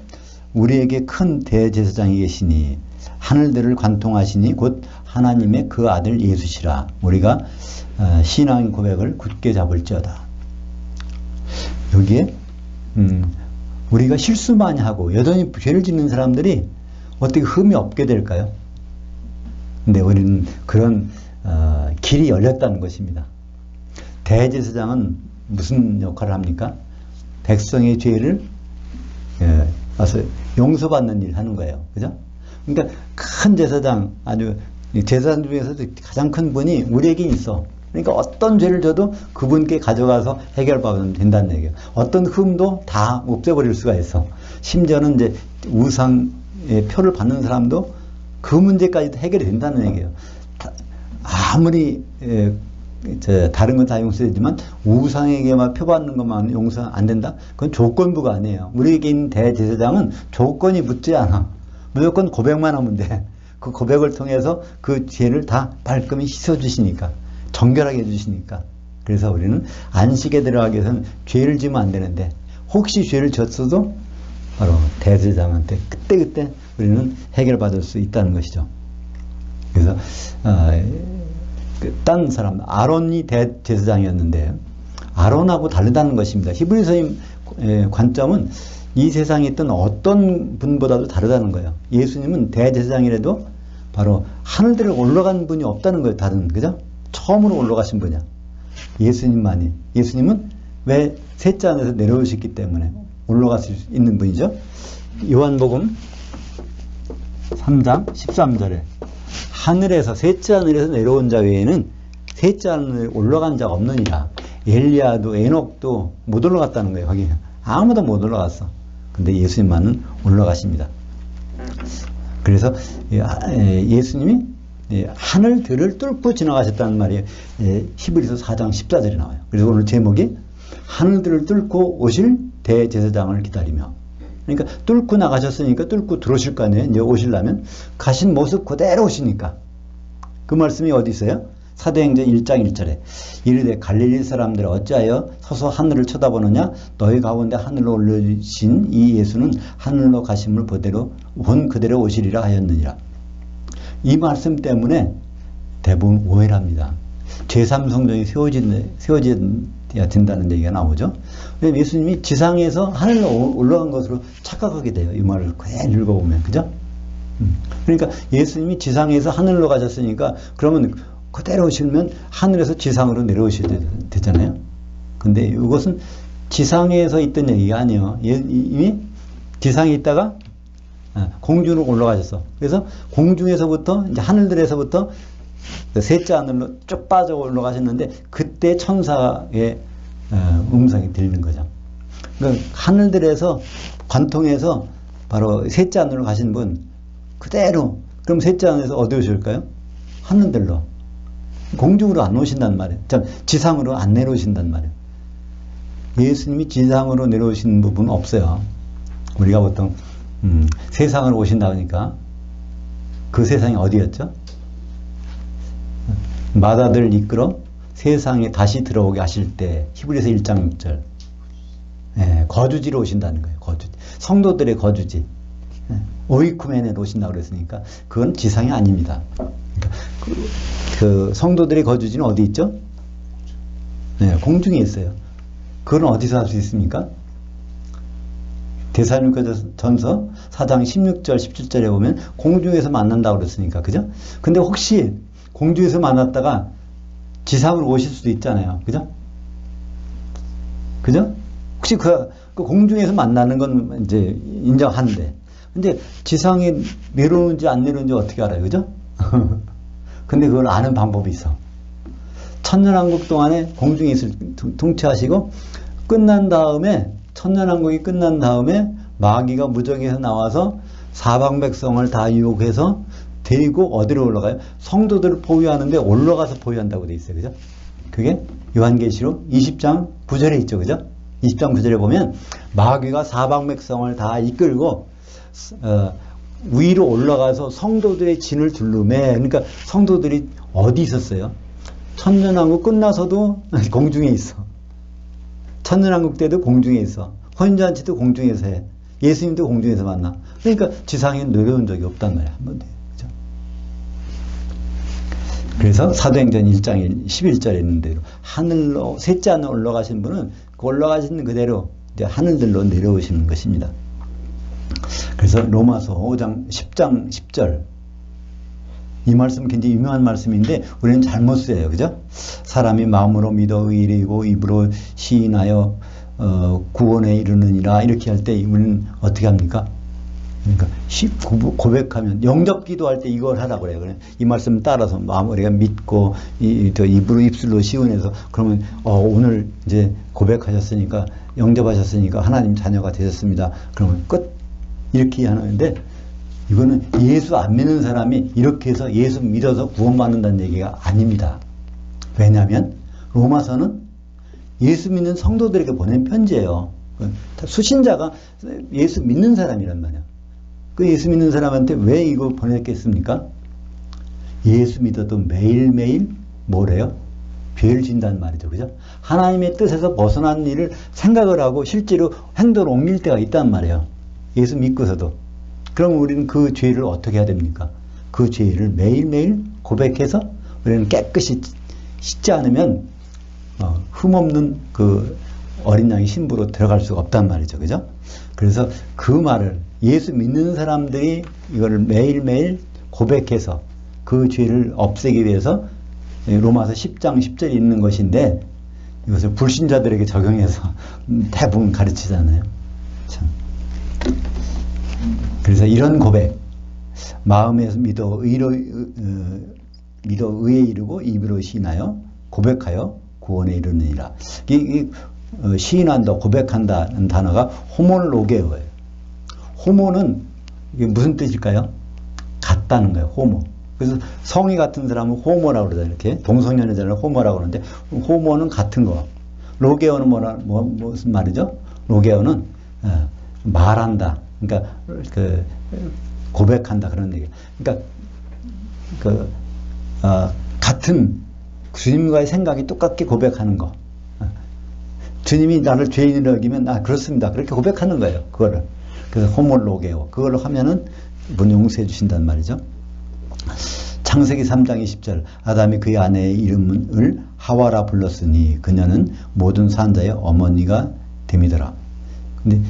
우리에게 큰 대제사장이 계시니 하늘들을 관통하시니 곧 하나님의 그 아들 예수시라. 우리가 신앙 고백을 굳게 잡을지어다. 여기에 우리가 실수 많이 하고 여전히 죄를 짓는 사람들이 어떻게 흠이 없게 될까요? 근데 우리는 그런 길이 열렸다는 것입니다. 대제사장은 무슨 역할을 합니까? 백성의 죄를 와서 용서받는 일을 하는 거예요. 그죠? 그러니까 큰 제사장, 아주 제사장 중에서도 가장 큰 분이 우리에게 있어. 그러니까 어떤 죄를 져도 그분께 가져가서 해결받으면 된다는 얘기예요. 어떤 흠도 다 없애버릴 수가 있어. 심지어는 이제 우상의 표를 받는 사람도 그 문제까지도 해결이 된다는 얘기예요. 아무리 다른 건 다 용서되지만 우상에게만 표받는 것만 용서 안 된다? 그건 조건부가 아니에요. 우리에게 있는 대제사장은 조건이 붙지 않아. 무조건 고백만 하면 돼. 그 고백을 통해서 그 죄를 다 말끔히 씻어주시니까, 정결하게 해주시니까. 그래서 우리는 안식에 들어가기 위해서는 죄를 지으면 안 되는데, 혹시 죄를 졌어도 바로 대제사장한테 그때 우리는 해결받을 수 있다는 것이죠. 그래서 딴 사람 아론이 대제사장이었는데 아론하고 다르다는 것입니다. 히브리서의 관점은 이 세상에 있던 어떤 분보다도 다르다는 거예요. 예수님은 대제사장이라도 바로 하늘들을 올라간 분이 없다는 거예요. 다른, 그죠? 처음으로 올라가신 분이야. 예수님만이. 예수님은 왜 셋째 하늘에서 내려오셨기 때문에 올라갈 수 있는 분이죠. 요한복음 3장 13절에 하늘에서 셋째 하늘에서 내려온 자 외에는 셋째 하늘에 올라간 자가 없느니라. 엘리야도 에녹도 못 올라갔다는 거예요. 거기 아무도 못 올라갔어. 근데 예수님만은 올라가십니다. 그래서 예수님이 하늘들을 뚫고 지나가셨다는 말이 히브리서 4장 14절에 나와요. 그래서 오늘 제목이 하늘들을 뚫고 오실 대제사장을 기다리며. 그러니까 뚫고 나가셨으니까 뚫고 들어오실 거 아니에요. 이제 오시려면 가신 모습 그대로 오시니까. 그 말씀이 어디 있어요? 사도행전 1장 1절에 이르되 갈릴리 사람들 어찌하여 서서 하늘을 쳐다보느냐? 너희 가운데 하늘로 올려주신 이 예수는 하늘로 가심을 본 그대로 오시리라 하였느니라. 이 말씀 때문에 대부분 오해를 합니다. 제3성전이 세워져야 된다는 얘기가 나오죠. 왜냐면 예수님이 지상에서 하늘로 올라간 것으로 착각하게 돼요. 이 말을 그대로 읽어보면. 그죠? 그러니까 예수님이 지상에서 하늘로 가셨으니까 그러면 그대로 오시면 하늘에서 지상으로 내려오셔야 되잖아요. 근데 이것은 지상에서 있던 얘기가 아니에요. 이미 지상에 있다가 공중으로 올라가셨어. 그래서 공중에서부터 이제 하늘들에서부터 셋째 하늘로 쭉 빠져 올라가셨는데 그때 천사의 음성이 들리는 거죠. 그러니까 하늘들에서 관통해서 바로 셋째 하늘로 가신 분 그대로. 그럼 셋째 하늘에서 어디 오실까요? 하늘들로. 공중으로 안 오신단 말이에요. 지상으로 안 내려오신단 말이에요. 예수님이 지상으로 내려오시는 부분은 없어요. 우리가 보통 세상으로 오신다 하니까 그 세상이 어디였죠? 마다들 이끌어 세상에 다시 들어오게 하실 때 히브리서 1장 6절 거주지로 오신다는 거예요. 거주지. 성도들의 거주지. 오이쿠멘에로 오신다고 그랬으니까 그건 지상이 아닙니다. 그러니까 그 성도들의 거주지는 어디 있죠? 공중에 있어요. 그건 어디서 할 수 있습니까? 데살로니가전서 4장 16절 17절에 보면 공중에서 만난다고 그랬으니까. 그죠? 근데 혹시 공중에서 만났다가 지상으로 오실 수도 있잖아요. 그죠? 그죠? 혹시 그 공중에서 만나는 건 이제 인정하는데 근데 지상에 내려오는지 안 내려오는지 어떻게 알아요? 그죠? 근데 그걸 아는 방법이 있어. 천년왕국 동안에 공중에 있을 통치하시고 끝난 다음에 천년왕국이 끝난 다음에 마귀가 무적에서 나와서 사방백성을 다 유혹해서 데리고 어디로 올라가요? 성도들을 포위하는데 올라가서 포위한다고 돼 있어요. 그죠? 그게 요한계시록 20장 9절에 있죠. 그죠? 20장 9절에 보면 마귀가 사방백성을 다 이끌고 위로 올라가서 성도들의 진을 둘르매. 그러니까 성도들이 어디 있었어요? 천년왕국 끝나서도 공중에 있어. 천년왕국 때도 공중에 있어. 혼인잔치도 공중에서 해. 예수님도 공중에서 만나. 그러니까 지상에 내려온 적이 없단 말이야. 한 번도. 그죠? 그래서 사도행전 1장 11절에 있는 대로 하늘로 셋째 하늘 올라가신 분은 그 올라가시는 그대로 이제 하늘들로 내려오시는 것입니다. 그래서 로마서 5장 10장 10절 이 말씀 굉장히 유명한 말씀인데 우리는 잘못 써요. 그죠? 사람이 마음으로 믿어 의리고 입으로 시인하여 구원에 이르느니라 이렇게 할 때 우리는 어떻게 합니까? 그러니까 고백하면 영접 기도할 때 이걸 하라고 그래요. 이 말씀 따라서 마음으로 우리가 믿고 입으로 입술로 시인해서 그러면 오늘 이제 고백하셨으니까 영접하셨으니까 하나님 자녀가 되셨습니다. 그러면 끝 이렇게 하는데 이거는 예수 안 믿는 사람이 이렇게 해서 예수 믿어서 구원받는다는 얘기가 아닙니다. 왜냐하면 로마서는 예수 믿는 성도들에게 보낸 편지예요. 수신자가 예수 믿는 사람이란 말이야. 그 예수 믿는 사람한테 왜 이거 보냈겠습니까? 예수 믿어도 매일매일 뭐래요? 죄를 진다는 말이죠. 그죠? 하나님의 뜻에서 벗어난 일을 생각을 하고 실제로 행동을 옮길 때가 있단 말이에요. 예수 믿고서도. 그럼 우리는 그 죄를 어떻게 해야 됩니까? 그 죄를 매일매일 고백해서 우리는 깨끗이 씻지 않으면 흠없는 그 어린 양의 신부로 들어갈 수가 없단 말이죠. 그죠? 그래서 그 말을 예수 믿는 사람들이 이거를 매일매일 고백해서 그 죄를 없애기 위해서 로마서 10장 10절이 있는 것인데 이것을 불신자들에게 적용해서 대부분 가르치잖아요. 참. 그래서 이런 고백, 마음에서 믿어 의에 이르고 입으로 시인하여 고백하여 구원에 이르느니라. 시인한다, 고백한다는 단어가 호모로게어예요. 호모는 이게 무슨 뜻일까요? 같다는 거예요. 호모. 그래서 성이 같은 사람은 호모라고 그러잖아요. 이렇게 동성연애자를 호모라고 그러는데 호모는 같은 거. 로게어는 무슨 말이죠? 로게어는 말한다. 그러니까 그 고백한다 그런 얘기. 그러니까 같은 주님과의 생각이 똑같게 고백하는 거. 주님이 나를 죄인으로 여기면 그렇습니다. 그렇게 고백하는 거예요. 그거를. 그래서 호몰로게오. 그걸 하면은 문 용서해 주신단 말이죠. 창세기 3장 20절 아담이 그의 아내의 이름을 하와라 불렀으니 그녀는 모든 산자의 어머니가 됨이더라. 근데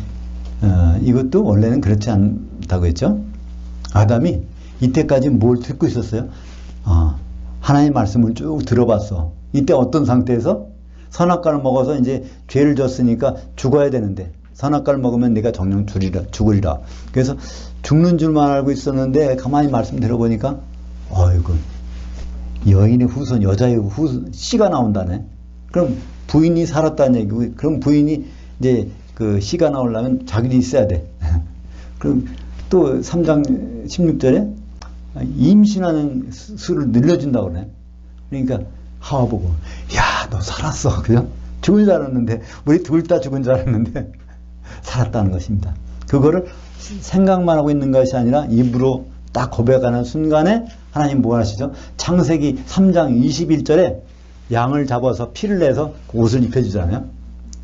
이것도 원래는 그렇지 않다고 했죠. 아담이 이때까지 뭘 듣고 있었어요? 하나님의 말씀을 쭉 들어봤어. 이때 어떤 상태에서? 선악과를 먹어서 이제 죄를 졌으니까 죽어야 되는데 선악과를 먹으면 내가 정령 죽으리라. 그래서 죽는 줄만 알고 있었는데 가만히 말씀 들어보니까 어이구 여인의 후손, 여자의 후손 씨가 나온다네. 그럼 부인이 살았다는 얘기고 그럼 부인이 이제 그 씨가 나오려면 자기도 있어야 돼. 그럼 또 3장 16절에 임신하는 수를 늘려준다고 그래. 그러니까 하와 보고 야, 너 살았어. 그죠? 죽은 줄 알았는데 우리 둘 다 죽은 줄 알았는데 살았다는 것입니다. 그거를 생각만 하고 있는 것이 아니라 입으로 딱 고백하는 순간에 하나님 뭐 하시죠? 창세기 3장 21절에 양을 잡아서 피를 내서 그 옷을 입혀주잖아요.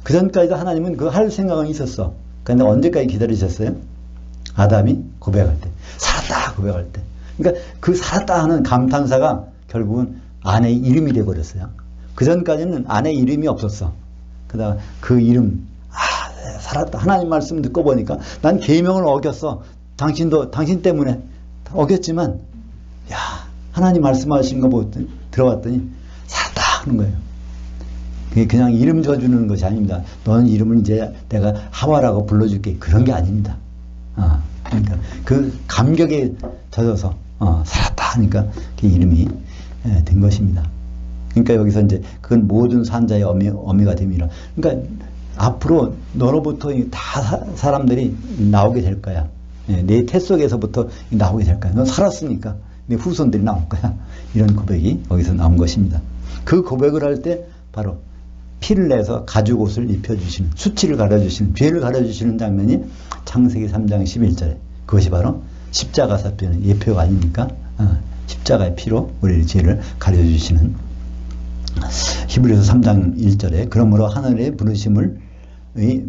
그 전까지도 하나님은 그거 할 생각은 있었어. 그런데 언제까지 기다리셨어요? 아담이 고백할 때. 살았다 고백할 때. 그러니까 그 살았다 하는 감탄사가 결국은 아내의 이름이 돼버렸어요. 그 전까지는 아내 이름이 없었어. 그다음 그 이름 살았다. 하나님 말씀 듣고 보니까 난 계명을 어겼어. 당신도 당신 때문에 어겼지만 야 하나님 말씀하신 거 들어봤더니 살았다 하는 거예요. 그게 그냥 이름 줘주는 것이 아닙니다. 너는 이름을 이제 내가 하와라고 불러줄게. 그런 게 아닙니다. 그러니까 그 감격에 젖어서 살았다 하니까 그 이름이 된 것입니다. 그러니까 여기서 이제 그건 모든 산자의 어미가 됨이라. 그러니까 앞으로 너로부터 다 사람들이 나오게 될 거야. 내 태 속에서부터 나오게 될 거야. 넌 살았으니까 내 후손들이 나올 거야. 이런 고백이 거기서 나온 것입니다. 그 고백을 할 때 바로 피를 내서 가죽 옷을 입혀주시는, 수치를 가려주시는, 죄를 가려주시는 장면이 창세기 3장 11절에, 그것이 바로 십자가 사건의 예표가 아닙니까? 십자가의 피로 우리의 죄를 가려주시는. 히브리서 3장 1절에 그러므로 하늘의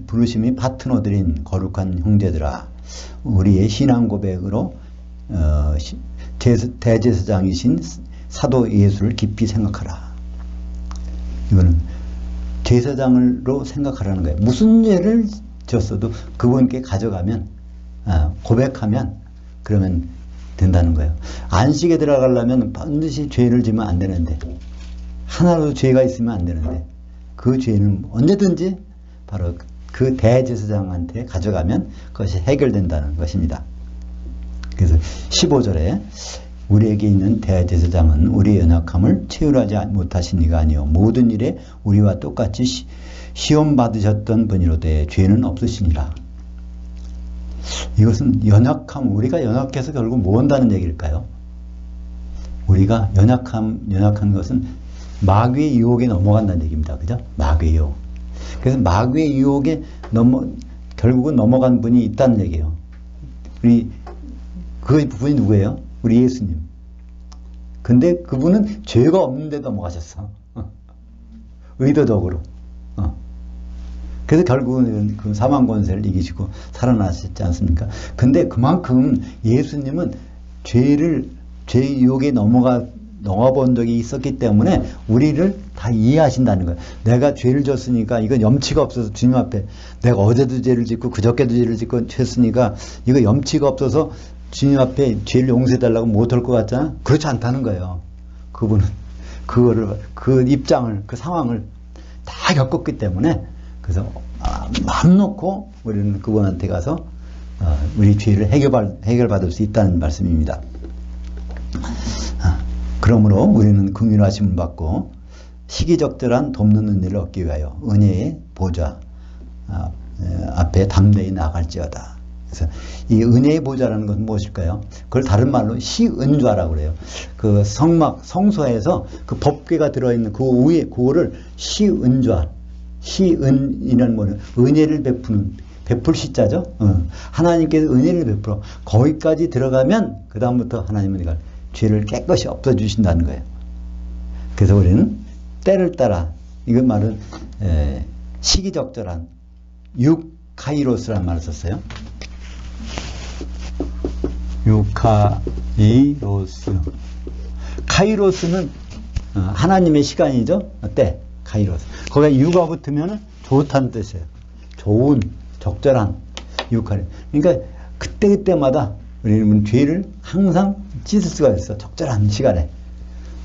부르심이 파트너들인 거룩한 형제들아, 우리의 신앙 고백으로 대제사장이신 사도 예수를 깊이 생각하라. 이거는 제사장으로 생각하라는 거예요. 무슨 죄를 졌어도 그분께 가져가면, 고백하면 그러면 된다는 거예요. 안식에 들어가려면 반드시 죄를 지면 안 되는데, 하나라도 죄가 있으면 안 되는데, 그 죄는 언제든지 바로 그 대제사장한테 가져가면 그것이 해결된다는 것입니다. 그래서 15절에 우리에게 있는 대제사장은 우리의 연약함을 체휼하지 못하신 이가 아니요 모든 일에 우리와 똑같이 시험 받으셨던 분이로되 죄는 없으시니라. 이것은 연약함, 우리가 연약해서 결국 뭐 한다는 얘기일까요? 우리가 연약한 것은 마귀의 유혹에 넘어간다는 얘기입니다. 그죠? 마귀의 유혹. 그래서 마귀의 유혹에 결국은 넘어간 분이 있다는 얘기예요. 그 분이 누구예요? 우리 예수님. 근데 그분은 죄가 없는데 넘어가셨어. 의도적으로. 그래서 결국은 그 사망 권세를 이기시고 살아나셨지 않습니까? 근데 그만큼 예수님은 죄의 유혹에 넘어본 적이 있었기 때문에 우리를 다 이해하신다는 거예요. 내가 죄를 졌으니까 이건 염치가 없어서 주님 앞에, 내가 어제도 죄를 짓고 그저께도 죄를 짓고 했으니까 이거 염치가 없어서 주님 앞에 죄를 용서해달라고 못할 것 같잖아? 그렇지 않다는 거예요. 그분은 그 입장을, 그 상황을 다 겪었기 때문에, 그래서 마음 놓고 우리는 그분한테 가서 우리 죄를 해결받을 수 있다는 말씀입니다. 그러므로 우리는 긍휼하심을 받고 시기적절한 돕는 은혜를 얻기 위하여 은혜의 보좌 앞에 담대히 나갈지어다. 그래서 이 은혜의 보좌라는 것은 무엇일까요? 그걸 다른 말로 시은좌라고 그래요. 그 성소에서 그 법궤가 들어있는 그 위에 그거를 시은좌, 시은이라는 뭐는 은혜를 베풀 시자죠. 하나님께서 은혜를 베풀어 거기까지 들어가면 그 다음부터 하나님은 이걸 죄를 깨끗이 없어주신다는 거예요. 그래서 우리는 때를 따라, 이건 말은 시기적절한 유카이로스라는 말을 썼어요. 유카이로스. 카이로스는 하나님의 시간이죠. 때, 카이로스. 거기에 유가 붙으면 좋다는 뜻이에요. 좋은, 적절한 유카이로스. 그러니까 그때마다 우리는 죄를 항상 씻을 수가 있어. 적절한 시간에.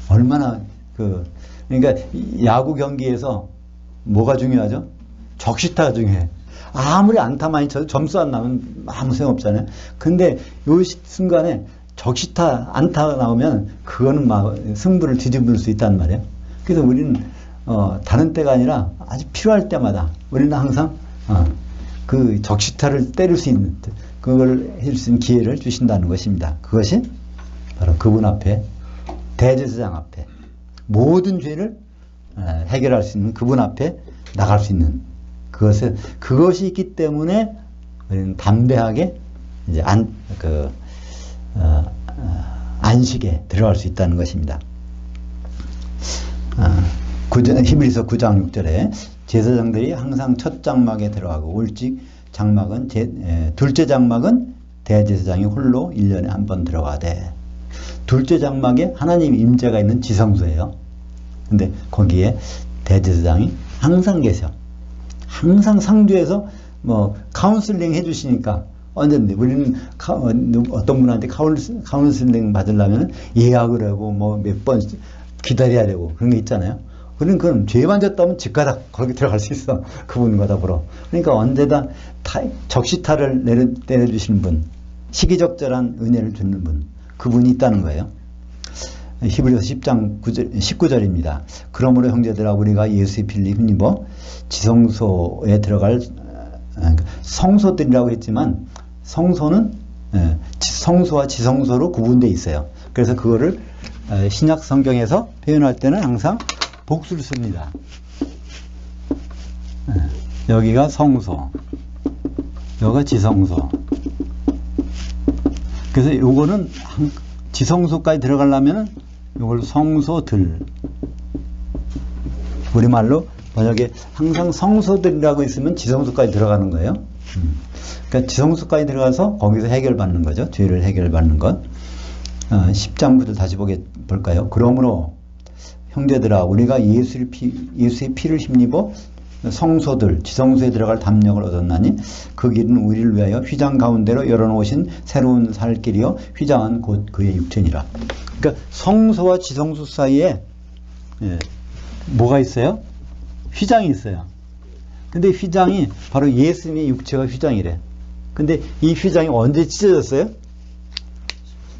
얼마나 그러니까 야구 경기에서 뭐가 중요하죠? 적시타가 중요해. 아무리 안타 많이 쳐도 점수 안 나면 아무 소용 없잖아요. 근데 요 순간에 적시타 안타가 나오면 그거는 막 승부를 뒤집을 수 있단 말이에요. 그래서 우리는 다른 때가 아니라 아주 필요할 때마다 우리는 항상 그 적시타를 때릴 수 있는, 그걸 해줄 수 있는 기회를 주신다는 것입니다. 그것이 바로 그분 앞에, 대제사장 앞에 모든 죄를 해결할 수 있는 그분 앞에 나갈 수 있는 그것이 있기 때문에 우리는 담대하게 이제 안식에 들어갈 수 있다는 것입니다. 히브리서 9장 6절에 제사장들이 항상 첫 장막에 들어가고 둘째 장막은 대제사장이 홀로 1년에 한 번 들어가되, 둘째 장막에 하나님 임재가 있는 지성소예요. 근데 거기에 대제사장이 항상 계셔. 항상 상주해서 카운슬링 해주시니까 언제든지. 우리는 어떤 분한테 카운슬링 받으려면 예약을 하고 몇 번 기다려야 되고 그런 게 있잖아요. 그건 죄만 졌다면 집가다 거기 들어갈 수 있어. 그분과 더불어. 그러니까 언제다 적시타를 내려주시는 분, 시기적절한 은혜를 주는 분, 그분이 있다는 거예요. 히브리서 10장 19절입니다. 그러므로 형제들아 우리가 예수의 피를 힘입어 지성소에 들어갈 성소들이라고 했지만 성소는 성소와 지성소로 구분되어 있어요. 그래서 그거를 신약 성경에서 표현할 때는 항상 복수를 씁니다. 여기가 성소, 여기가 지성소. 그래서 요거는 지성소까지 들어가려면 요걸 성소들, 우리말로 만약에 항상 성소들이라고 있으면 지성소까지 들어가는 거예요. 그러니까 지성소까지 들어가서 거기서 해결받는 거죠. 죄를 해결받는 것. 10장 9절 다시 볼까요? 그러므로 형제들아 우리가 예수의 피를 힘입어 성소들 지성소에 들어갈 담력을 얻었나니 그 길은 우리를 위하여 휘장 가운데로 열어놓으신 새로운 살 길이요 휘장은 곧 그의 육체니라. 그러니까 성소와 지성소 사이에 뭐가 있어요? 휘장이 있어요. 근데 휘장이 바로 예수님의 육체가 휘장이래. 근데 이 휘장이 언제 찢어졌어요?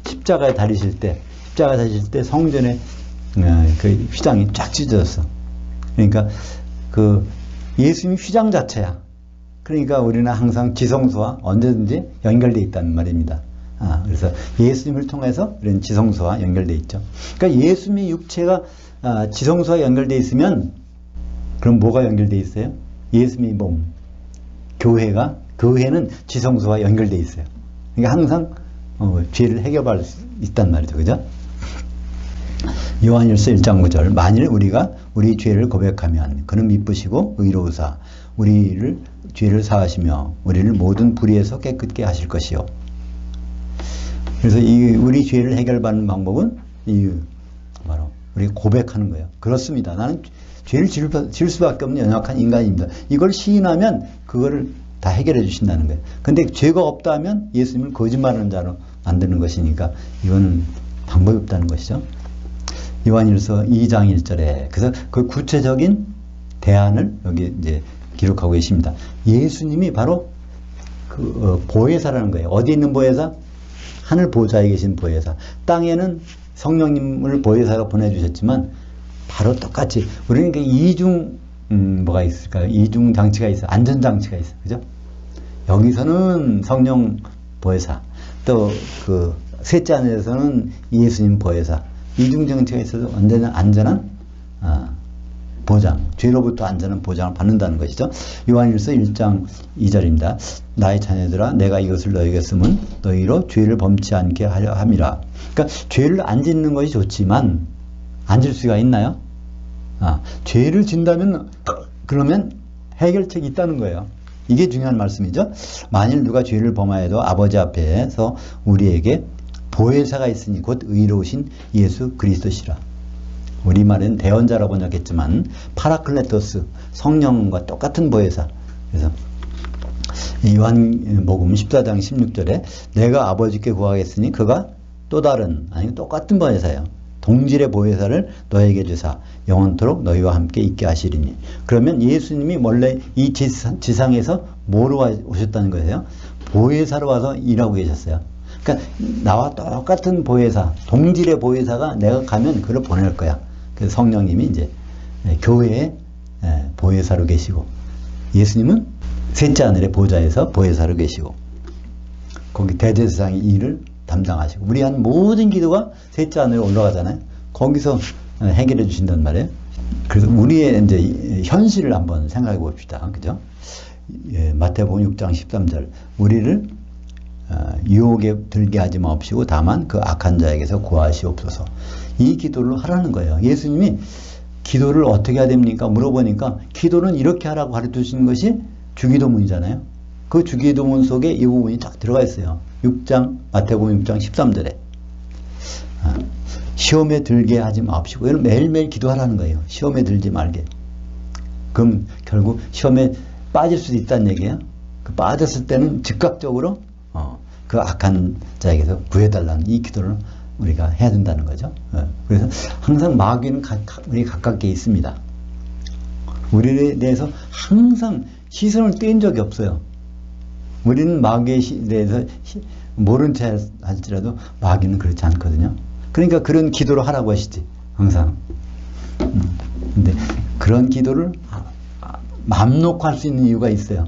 십자가에 달리실 때 성전에 그 휘장이 쫙 찢어졌어. 그러니까 그 예수님 휘장 자체야. 그러니까 우리는 항상 지성소와 언제든지 연결되어 있다는 말입니다. 그래서 예수님을 통해서 이런 지성소와 연결되어 있죠. 그러니까 예수님의 육체가 지성소와 연결되어 있으면 그럼 뭐가 연결되어 있어요? 예수님의 몸, 교회는 지성소와 연결되어 있어요. 그러니까 항상 죄를 해결할 수 있단 말이죠. 그죠? 요한일서 1장 9절 만일 우리가 우리 죄를 고백하면 그는 미쁘시고 의로우사 우리를 죄를 사하시며 우리를 모든 불의에서 깨끗게 하실 것이요. 그래서 우리 죄를 해결받는 방법은 바로 우리 고백하는 거예요. 그렇습니다. 나는 죄를 질 수밖에 없는 연약한 인간입니다. 이걸 시인하면 그거를 다 해결해 주신다는 거예요. 근데 죄가 없다 하면 예수님을 거짓말하는 자로 만드는 것이니까 이거는 방법이 없다는 것이죠. 요한일서 2장 1절에 그래서 그 구체적인 대안을 여기 이제 기록하고 계십니다. 예수님이 바로 그 보혜사라는 거예요. 어디 있는 보혜사? 하늘 보좌에 계신 보혜사. 땅에는 성령님을 보혜사로 보내주셨지만 바로 똑같이 우리는 이중 뭐가 있을까요? 이중 장치가 있어. 안전 장치가 있어. 그죠? 여기서는 성령 보혜사, 또 그 셋째 하늘에서는 예수님 보혜사. 이중 장치가 있어서 언제나 안전한 보장, 죄로부터 안전한 보장을 받는다는 것이죠. 요한일서 1장 2절입니다. 나의 자녀들아 내가 이것을 너희에게 쓰면 너희로 죄를 범치 않게 하려 함이라. 그러니까 죄를 안 짓는 것이 좋지만 안 질 수가 있나요? 죄를 진다면 그러면 해결책이 있다는 거예요. 이게 중요한 말씀이죠. 만일 누가 죄를 범하여도 아버지 앞에서 우리에게 보혜사가 있으니 곧 의로우신 예수 그리스도시라. 우리말은 대언자라고 번역했지만 파라클레토스, 성령과 똑같은 보혜사. 그래서 요한복음 14장 16절에 내가 아버지께 구하겠으니 그가 또 다른 아니 똑같은 보혜사예요. 동질의 보혜사를 너에게 주사 영원토록 너희와 함께 있게 하시리니. 그러면 예수님이 원래 이 지상에서 뭐로 오셨다는 거예요? 보혜사로 와서 일하고 계셨어요. 그러니까 나와 똑같은 보혜사, 동질의 보혜사가 내가 가면 그를 보낼 거야. 그래서 성령님이 이제 교회에 보혜사로 계시고 예수님은 셋째 하늘의 보좌에서 보혜사로 계시고 거기 대제사장의 일을 담당하시고 우리 한 모든 기도가 셋째 하늘에 올라가잖아요. 거기서 해결해 주신단 말이에요. 그래서 우리의 이제 현실을 한번 생각해 봅시다. 그죠? 마태복음 6장 13절 우리를 유혹에 들게 하지 마옵시고 다만 그 악한 자에게서 구하시옵소서. 이 기도를 하라는 거예요. 예수님이 기도를 어떻게 해야 됩니까? 물어보니까 기도는 이렇게 하라고 가르쳐 주신 것이 주기도문이잖아요. 그 주기도문 속에 이 부분이 딱 들어가 있어요. 마태복음 6장 13절에 시험에 들게 하지 마옵시고 이런 매일매일 기도하라는 거예요. 시험에 들지 말게. 그럼 결국 시험에 빠질 수도 있다는 얘기예요. 그 빠졌을 때는 즉각적으로 그 악한 자에게서 구해달라는 이 기도를 우리가 해야 된다는 거죠. 그래서 항상 마귀는 우리 가깝게 있습니다. 우리에 대해서 항상 시선을 떼인 적이 없어요. 우리는 마귀에 대해서 모른 채 할지라도 마귀는 그렇지 않거든요. 그러니까 그런 기도를 하라고 하시지, 항상. 근데 그런 기도를 맘 놓고 할 수 있는 이유가 있어요.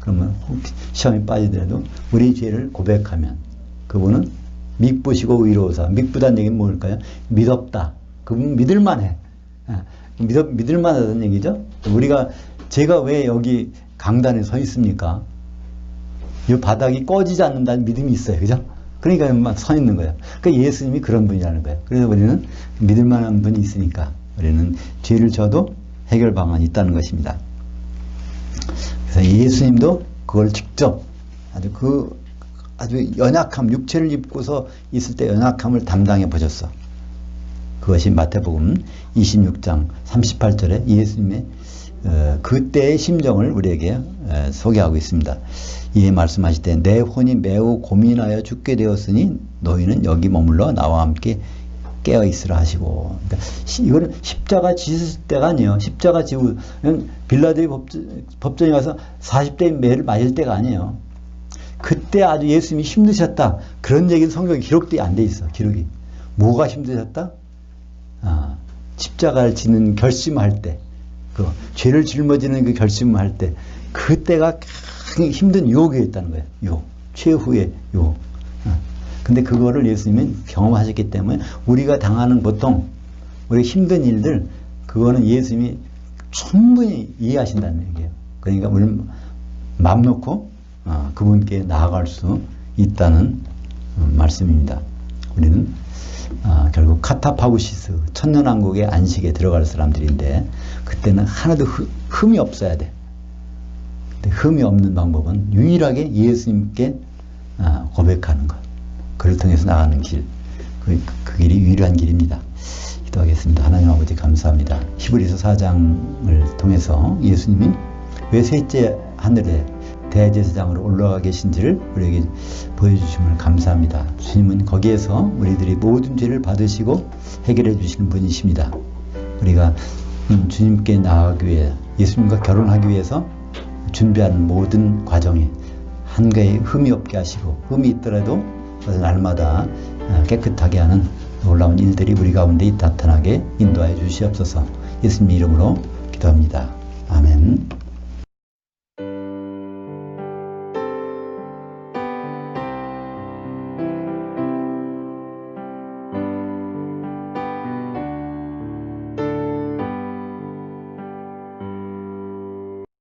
그러면 혹시 시험에 빠지더라도 우리 죄를 고백하면 그분은 밉으시고 의로우사. 밉다는 얘기는 뭘까요? 믿었다. 그분 믿을만해. 믿을만하다는 얘기죠. 우리가 제가 왜 여기 강단에 서 있습니까? 이 바닥이 꺼지지 않는다는 믿음이 있어요. 그죠? 그러니까 막 서 있는 거예요. 그러니까 예수님이 그런 분이라는 거예요. 그래서 우리는 믿을만한 분이 있으니까 우리는 죄를 져도 해결 방안이 있다는 것입니다. 그래서 예수님도 그걸 직접 아주 연약함, 육체를 입고서 있을 때 연약함을 담당해 보셨어. 그것이 마태복음 26장 38절에 예수님의 그때의 심정을 우리에게 소개하고 있습니다. 이에 말씀하실 때 내 혼이 매우 고민하여 죽게 되었으니 너희는 여기 머물러 나와 함께 깨어 있으라 하시고. 그러니까 이거는 십자가 지을 때가 아니에요. 십자가 지우 빌라델 법정에 가서 40대의 매를 맞을 때가 아니에요. 그때 아주 예수님이 힘드셨다. 그런 얘기는 성경에 기록이 안 돼 있어. 기록이. 뭐가 힘드셨다? 십자가를 지는 결심할 때, 그 죄를 짊어지는 그 결심을 할 때, 그때가 힘든 유혹이 있다는 거예요. 유혹. 최후의 유혹. 근데 그거를 예수님은 경험하셨기 때문에 우리가 당하는 보통 우리 힘든 일들, 그거는 예수님이 충분히 이해하신다는 얘기예요. 그러니까 우리 마음 놓고 그분께 나아갈 수 있다는 말씀입니다. 우리는 결국 카타파우시스, 천년왕국의 안식에 들어갈 사람들인데 그때는 하나도 흠이 없어야 돼. 근데 흠이 없는 방법은 유일하게 예수님께 고백하는 것. 그를 통해서 나가는 길. 그 길이 유일한 길입니다. 기도하겠습니다. 하나님 아버지 감사합니다. 히브리서 4장을 통해서 예수님이 왜 셋째 하늘에 대제사장으로 올라가 계신지를 우리에게 보여주심을 감사합니다. 주님은 거기에서 우리들이 모든 죄를 받으시고 해결해 주시는 분이십니다. 우리가 주님께 나아가기 위해 예수님과 결혼하기 위해서 준비하는 모든 과정에 한가에 흠이 없게 하시고 흠이 있더라도 날마다 깨끗하게 하는 놀라운 일들이 우리 가운데 나타나게 인도하여 주시옵소서. 예수님 이름으로 기도합니다. 아멘.